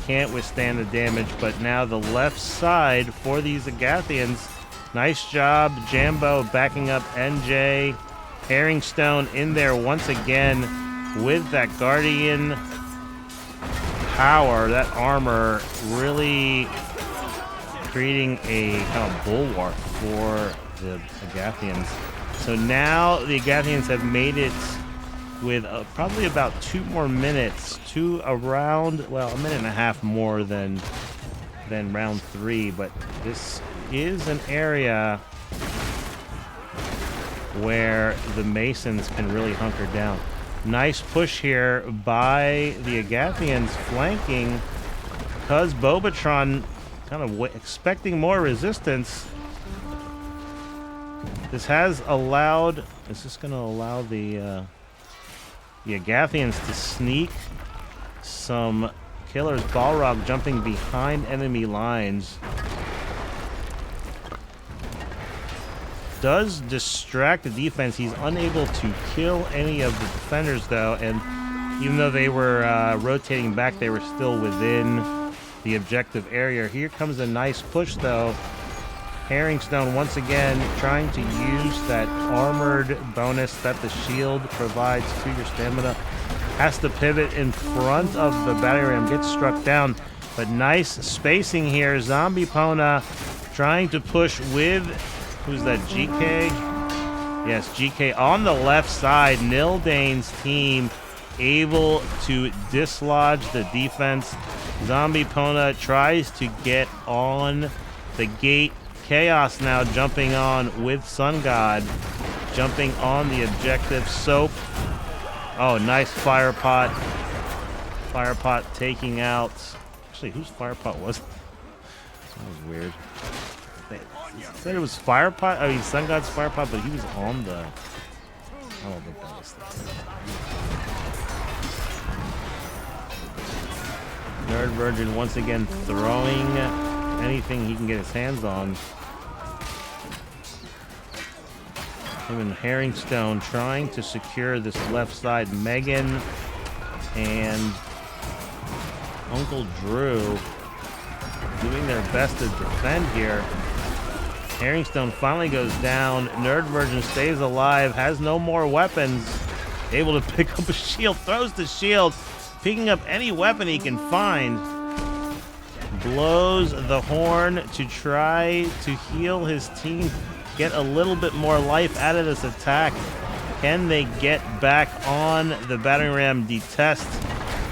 S5: Can't withstand the damage, but now the left side for these Agathians Nice job, Jambo backing up NJ. Herringstone in there once again with that Guardian power, that armor, really creating a kind of bulwark for the Agathians. So now the Agathians have made it with probably about 2 more minutes to around, well, a minute and a half more than round 3, but this is an area where the Masons can really hunker down. Nice push here by the Agathians, flanking, because Bobatron kind of expecting more resistance. This has allowed, is this going to allow the Agathians to sneak some killers? Balrog jumping behind enemy lines. Does distract the defense. He's unable to kill any of the defenders, though, and even though they were rotating back, they were still within the objective area. Here comes a nice push, though. Herringstone once again trying to use that armored bonus that the shield provides to your stamina. Has to pivot in front of the battery ram, gets struck down, but nice spacing here. Zombie Pona trying to push with, who's that, GK? Yes, GK on the left side. Nildane's team able to dislodge the defense. Zombie Pona tries to get on the gate. Chaos now jumping on with Sun God, jumping on the objective. Soap. Oh, nice fire pot. Fire pot taking out. Actually, whose fire pot was it? That was weird. They said it was fire pot. I mean, Sun God's fire pot, but he was on the. I don't think that was the. Nerd Virgin once again throwing anything he can get his hands on. Him and Herringstone trying to secure this left side. Megan and Uncle Drew doing their best to defend here. Herringstone finally goes down. Nerd Virgin stays alive, has no more weapons. Able to pick up a shield, throws the shield, picking up any weapon he can find. Blows the horn to try to heal his team, get a little bit more life out of this attack. Can they get back on the battering ram? Detest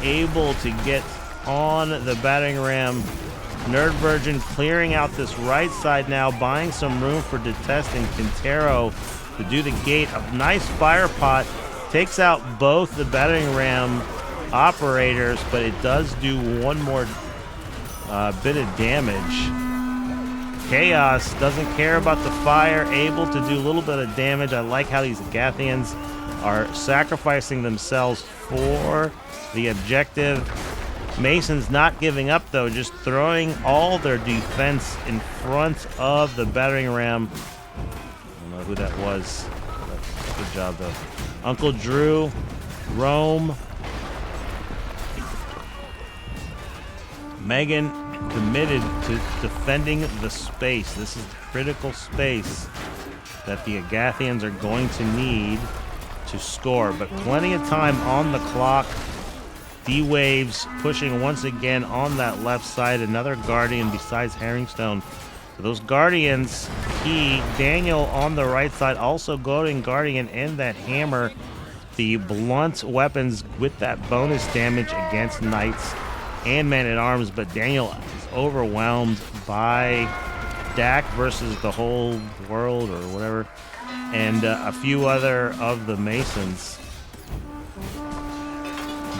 S5: able to get on the battering ram. Nerd Virgin clearing out this right side now, buying some room for Detest and Quintero to do the gate. A nice fire pot takes out both the battering ram operators, but it does do one more bit of damage. Chaos doesn't care about the fire, able to do a little bit of damage. I like how these Agathians are sacrificing themselves for the objective. Masons not giving up, though, just throwing all their defense in front of the battering ram. I don't know who that was. Good job, though. Uncle Drew, Rome, Megan committed to defending the space. This is the critical space that the Agathians are going to need to score, but plenty of time on the clock. D-Waves pushing once again on that left side. Another Guardian besides Herringstone. So those Guardians, Daniel on the right side, also going Guardian and that hammer. The blunt weapons with that bonus damage against Knights and Man-at-Arms, but Daniel is overwhelmed by Dak versus the whole world or whatever, and a few other of the Masons.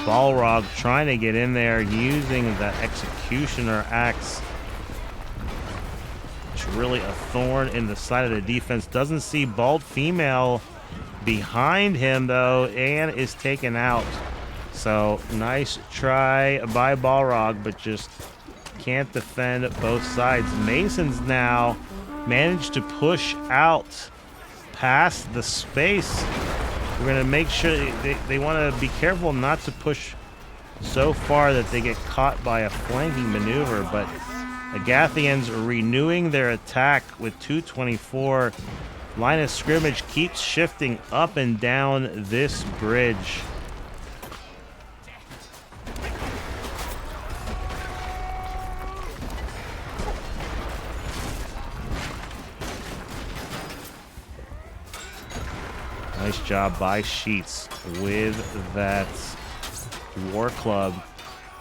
S5: Balrog trying to get in there using the Executioner Axe. It's really a thorn in the side of the defense. Doesn't see Bald Female behind him, though, and is taken out. So, nice try by Balrog, but just can't defend both sides. Masons now managed to push out past the space. We're going to make sure they want to be careful not to push so far that they get caught by a flanking maneuver, but Agathians renewing their attack with 224. Line of scrimmage keeps shifting up and down this bridge. Nice job by Sheets with that war club.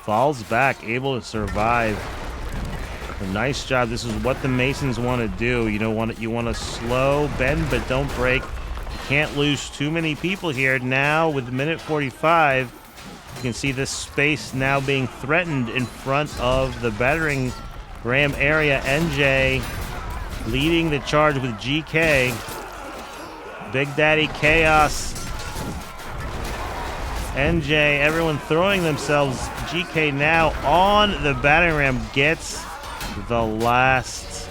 S5: Falls back, able to survive. A nice job. This is what the Masons want to do. You want to slow, bend, but don't break. You can't lose too many people here. Now, with minute 45, you can see this space now being threatened in front of the battering ram area. NJ leading the charge with GK. Big Daddy Chaos. NJ, everyone throwing themselves. GK now on the battering ram gets the last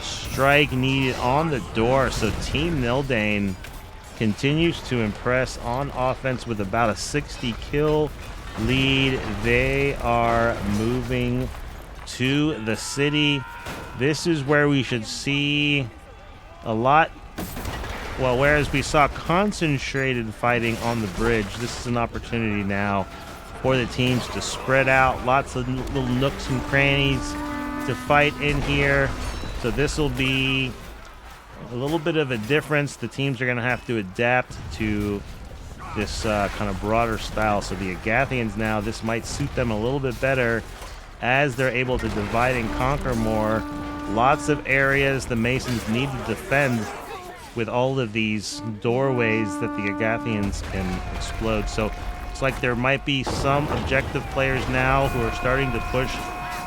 S5: strike needed on the door. So Team Nildane continues to impress on offense with about a 60 kill lead. They are moving to the city. This is where we should see a lot. Well, whereas we saw concentrated fighting on the bridge, this is an opportunity now for the teams to spread out. Lots of little nooks and crannies to fight in here. So this will be a little bit of a difference. The teams are going to have to adapt to this kind of broader style. So the Agathians now, this might suit them a little bit better as they're able to divide and conquer more. Lots of areas the Masons need to defend with all of these doorways that the Agathians can explode. So it's like there might be some objective players now who are starting to push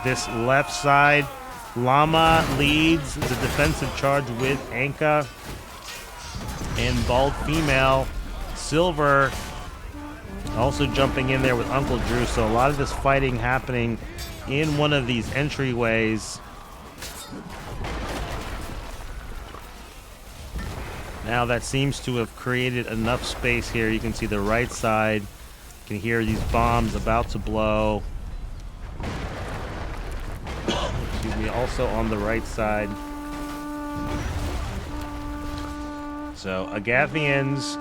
S5: this left side. Llama leads the defensive charge with Anka and Bald Female. Silver also jumping in there with Uncle Drew. So a lot of this fighting happening in one of these entryways. Now that seems to have created enough space here. You can see the right side. You can hear these bombs about to blow. Excuse me, also on the right side. So Agathians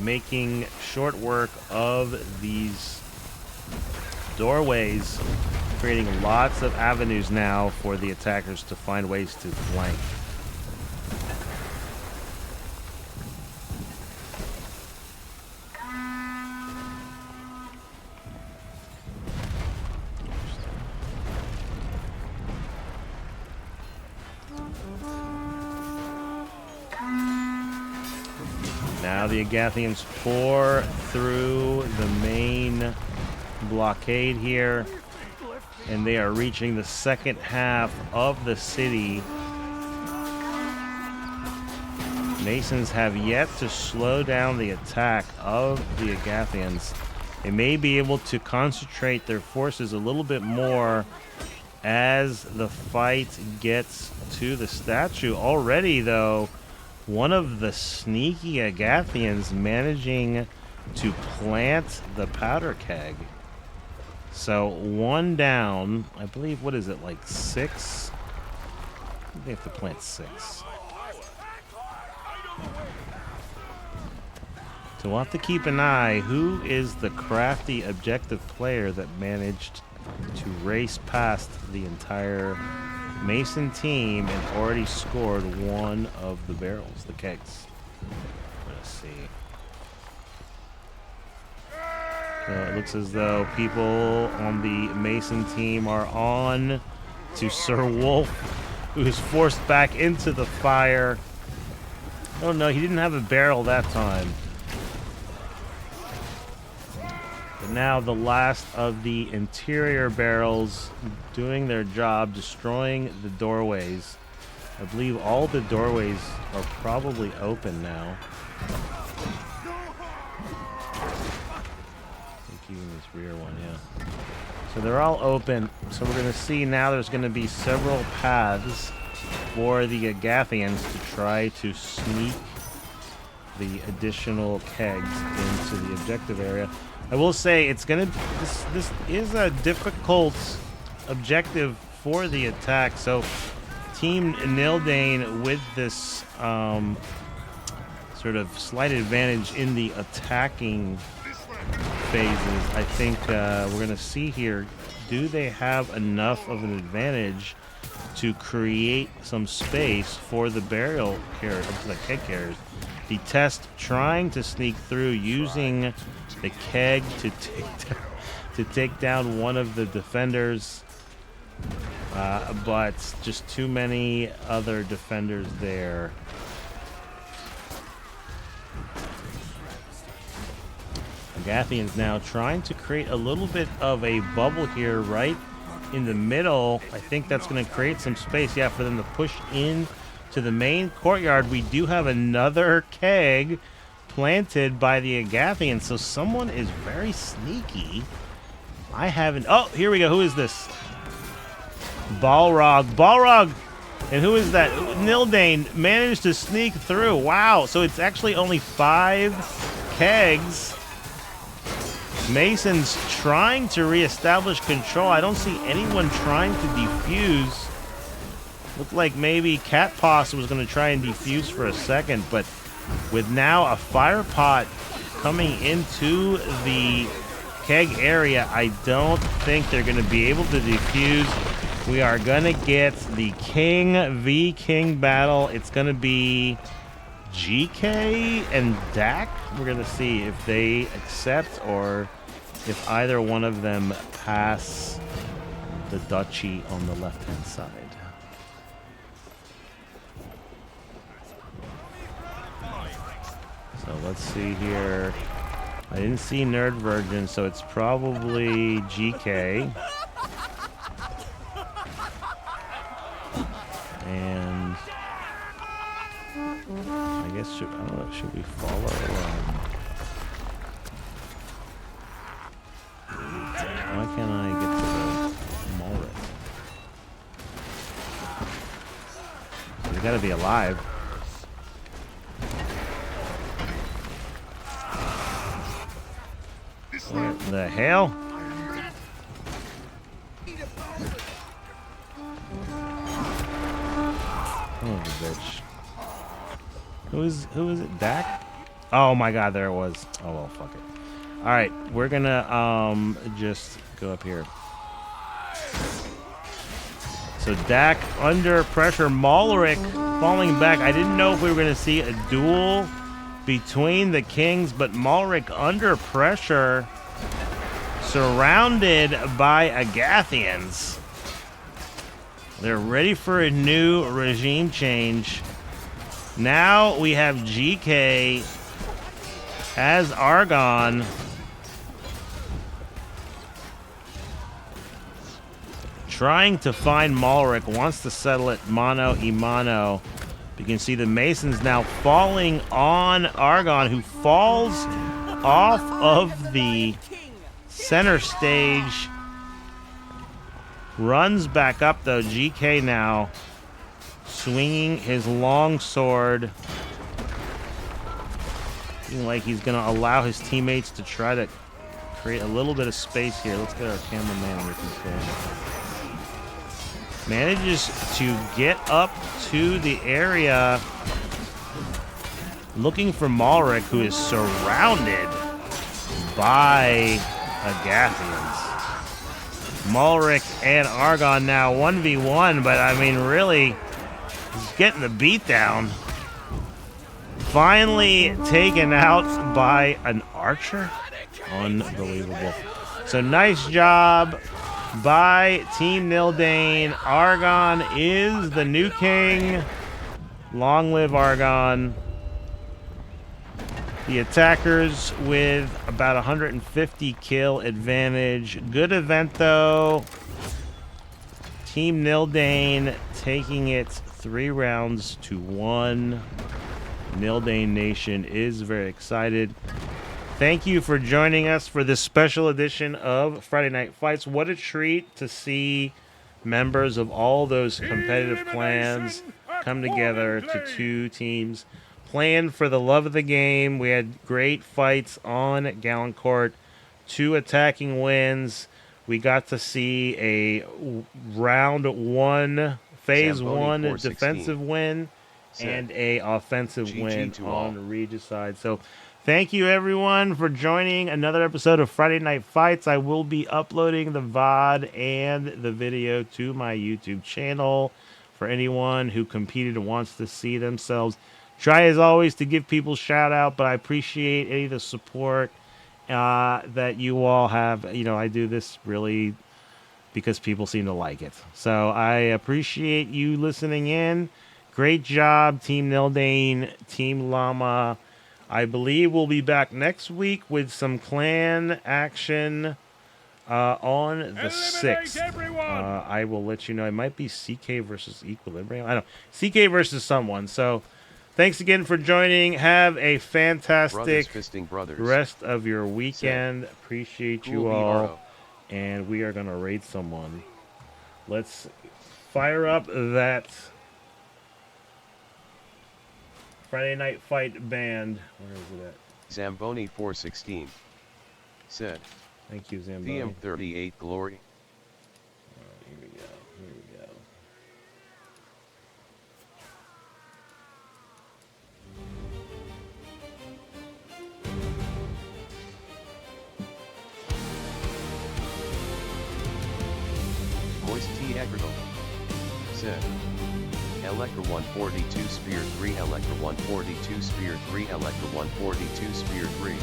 S5: making short work of these doorways, creating lots of avenues now for the attackers to find ways to flank. Now the Agathians pour through the main blockade here, and they are reaching the second half of the city. Masons have yet to slow down the attack of the Agathians. They may be able to concentrate their forces a little bit more as the fight gets to the statue. Already, though, one of the sneaky Agathians managing to plant the powder keg. So one down. I believe, what is it, like 6? They have to plant 6. So we'll have to keep an eye. Who is the crafty objective player that managed to race past the entire Mason team and already scored one of the barrels, the kegs? Let's see. So it looks as though people on the Mason team are on to Sir Wolf, who is forced back into the fire. Oh no, he didn't have a barrel that time. But now the last of the interior barrels doing their job, destroying the doorways. I believe all the doorways are probably open now. I think even this rear one, yeah. So they're all open. So we're going to see now there's going to be several paths for the Agathians to try to sneak the additional kegs into the objective area. I will say it's gonna. This is a difficult objective for the attack. So Team Nildane with this sort of slight advantage in the attacking phases. I think we're going to see here, do they have enough of an advantage to create some space for the burial carrier, the keg carriers? The test trying to sneak through using the keg to take down one of the defenders, but just too many other defenders there. Agathians now trying to create a little bit of a bubble here right in the middle. I think that's going to create some space, yeah, for them to push in to the main courtyard. We do have another keg planted by the Agathians, so someone is very sneaky. I haven't... Oh, here we go. Who is this? Balrog. Balrog! And who is that? Nildane managed to sneak through. Wow. So it's actually only 5 kegs. Mason's trying to reestablish control. I don't see anyone trying to defuse. Looked like maybe Cat Poss was going to try and defuse for a second, but with now a fire pot coming into the keg area, I don't think they're going to be able to defuse. We are going to get the King v King battle. It's going to be GK and Dak. We're going to see if they accept or if either one of them pass the duchy on the left-hand side. So let's see here. I didn't see Nerd Virgin, so it's probably GK. And I guess I don't know, should we follow? Why can't I get to the Mullet? They gotta be alive. What the hell? Oh, bitch. Who is it? Dak? Oh my god, there it was. Oh well, fuck it. Alright, we're gonna just go up here. So Dak under pressure. Malric falling back. I didn't know if we were gonna see a duel between the kings, but Malric under pressure, surrounded by Agathians. They're ready for a new regime change. Now we have GK as Argon. Trying to find Malric, wants to settle it mano y mano. You can see the Masons now falling on Argon, who falls off of the center stage. Runs back up though. GK now swinging his long sword. Looking like he's going to allow his teammates to try to create a little bit of space here. Let's get our cameraman under control. Manages to get up to the area looking for Malric, who is surrounded by Agathians. Malric and Argon now 1v1, but I mean, really, he's getting the beat down. Finally taken out by an archer. Unbelievable. So nice job by Team Nildane. Argon is the new king. Long live Argon. The attackers with about 150 kill advantage. Good event though. Team Nildane taking it 3 rounds to 1. Nildane Nation is very excited. Thank you for joining us for this special edition of Friday Night Fights. What a treat to see members of all those competitive clans come together to 2 teams playing for the love of the game. We had great fights on Gallant Court, 2 attacking wins. We got to see a round one, phase
S1: Zamboni
S5: one
S1: 416.
S5: defensive win
S1: Said,
S5: and a offensive
S1: GG
S5: win
S1: to all.
S5: on Regis' side. So thank you everyone for joining another episode of Friday Night Fights. I will be uploading the VOD and the video to my YouTube channel for anyone who competed and wants to see themselves. Try as always to give people shout out, but I appreciate any of the support that you all have. You know, I do this really because people seem to like it. So I appreciate you listening in. Great job, Team Nildane, Team Llama. I believe we'll be back next week with some clan action on the 6th. I will let you know. It might be CK versus Equilibrium. I don't know. CK versus someone. So thanks again for joining. Have a
S1: Brothers
S5: fantastic
S1: fisting brothers.
S5: rest of your weekend. Appreciate you
S1: Cool
S5: all.
S1: BRO.
S5: And we are going to raid someone. Let's fire up that Friday Night Fight band. Where is it at?
S1: Zamboni 416. Said,
S5: Thank you, Zamboni.
S1: PM38 Glory.
S5: Here we go. Here we go.
S1: Moist T. Agrigal. Said, Electra 142 Spear 3 Electra 142 Spear 3 Electra 142 Spear 3.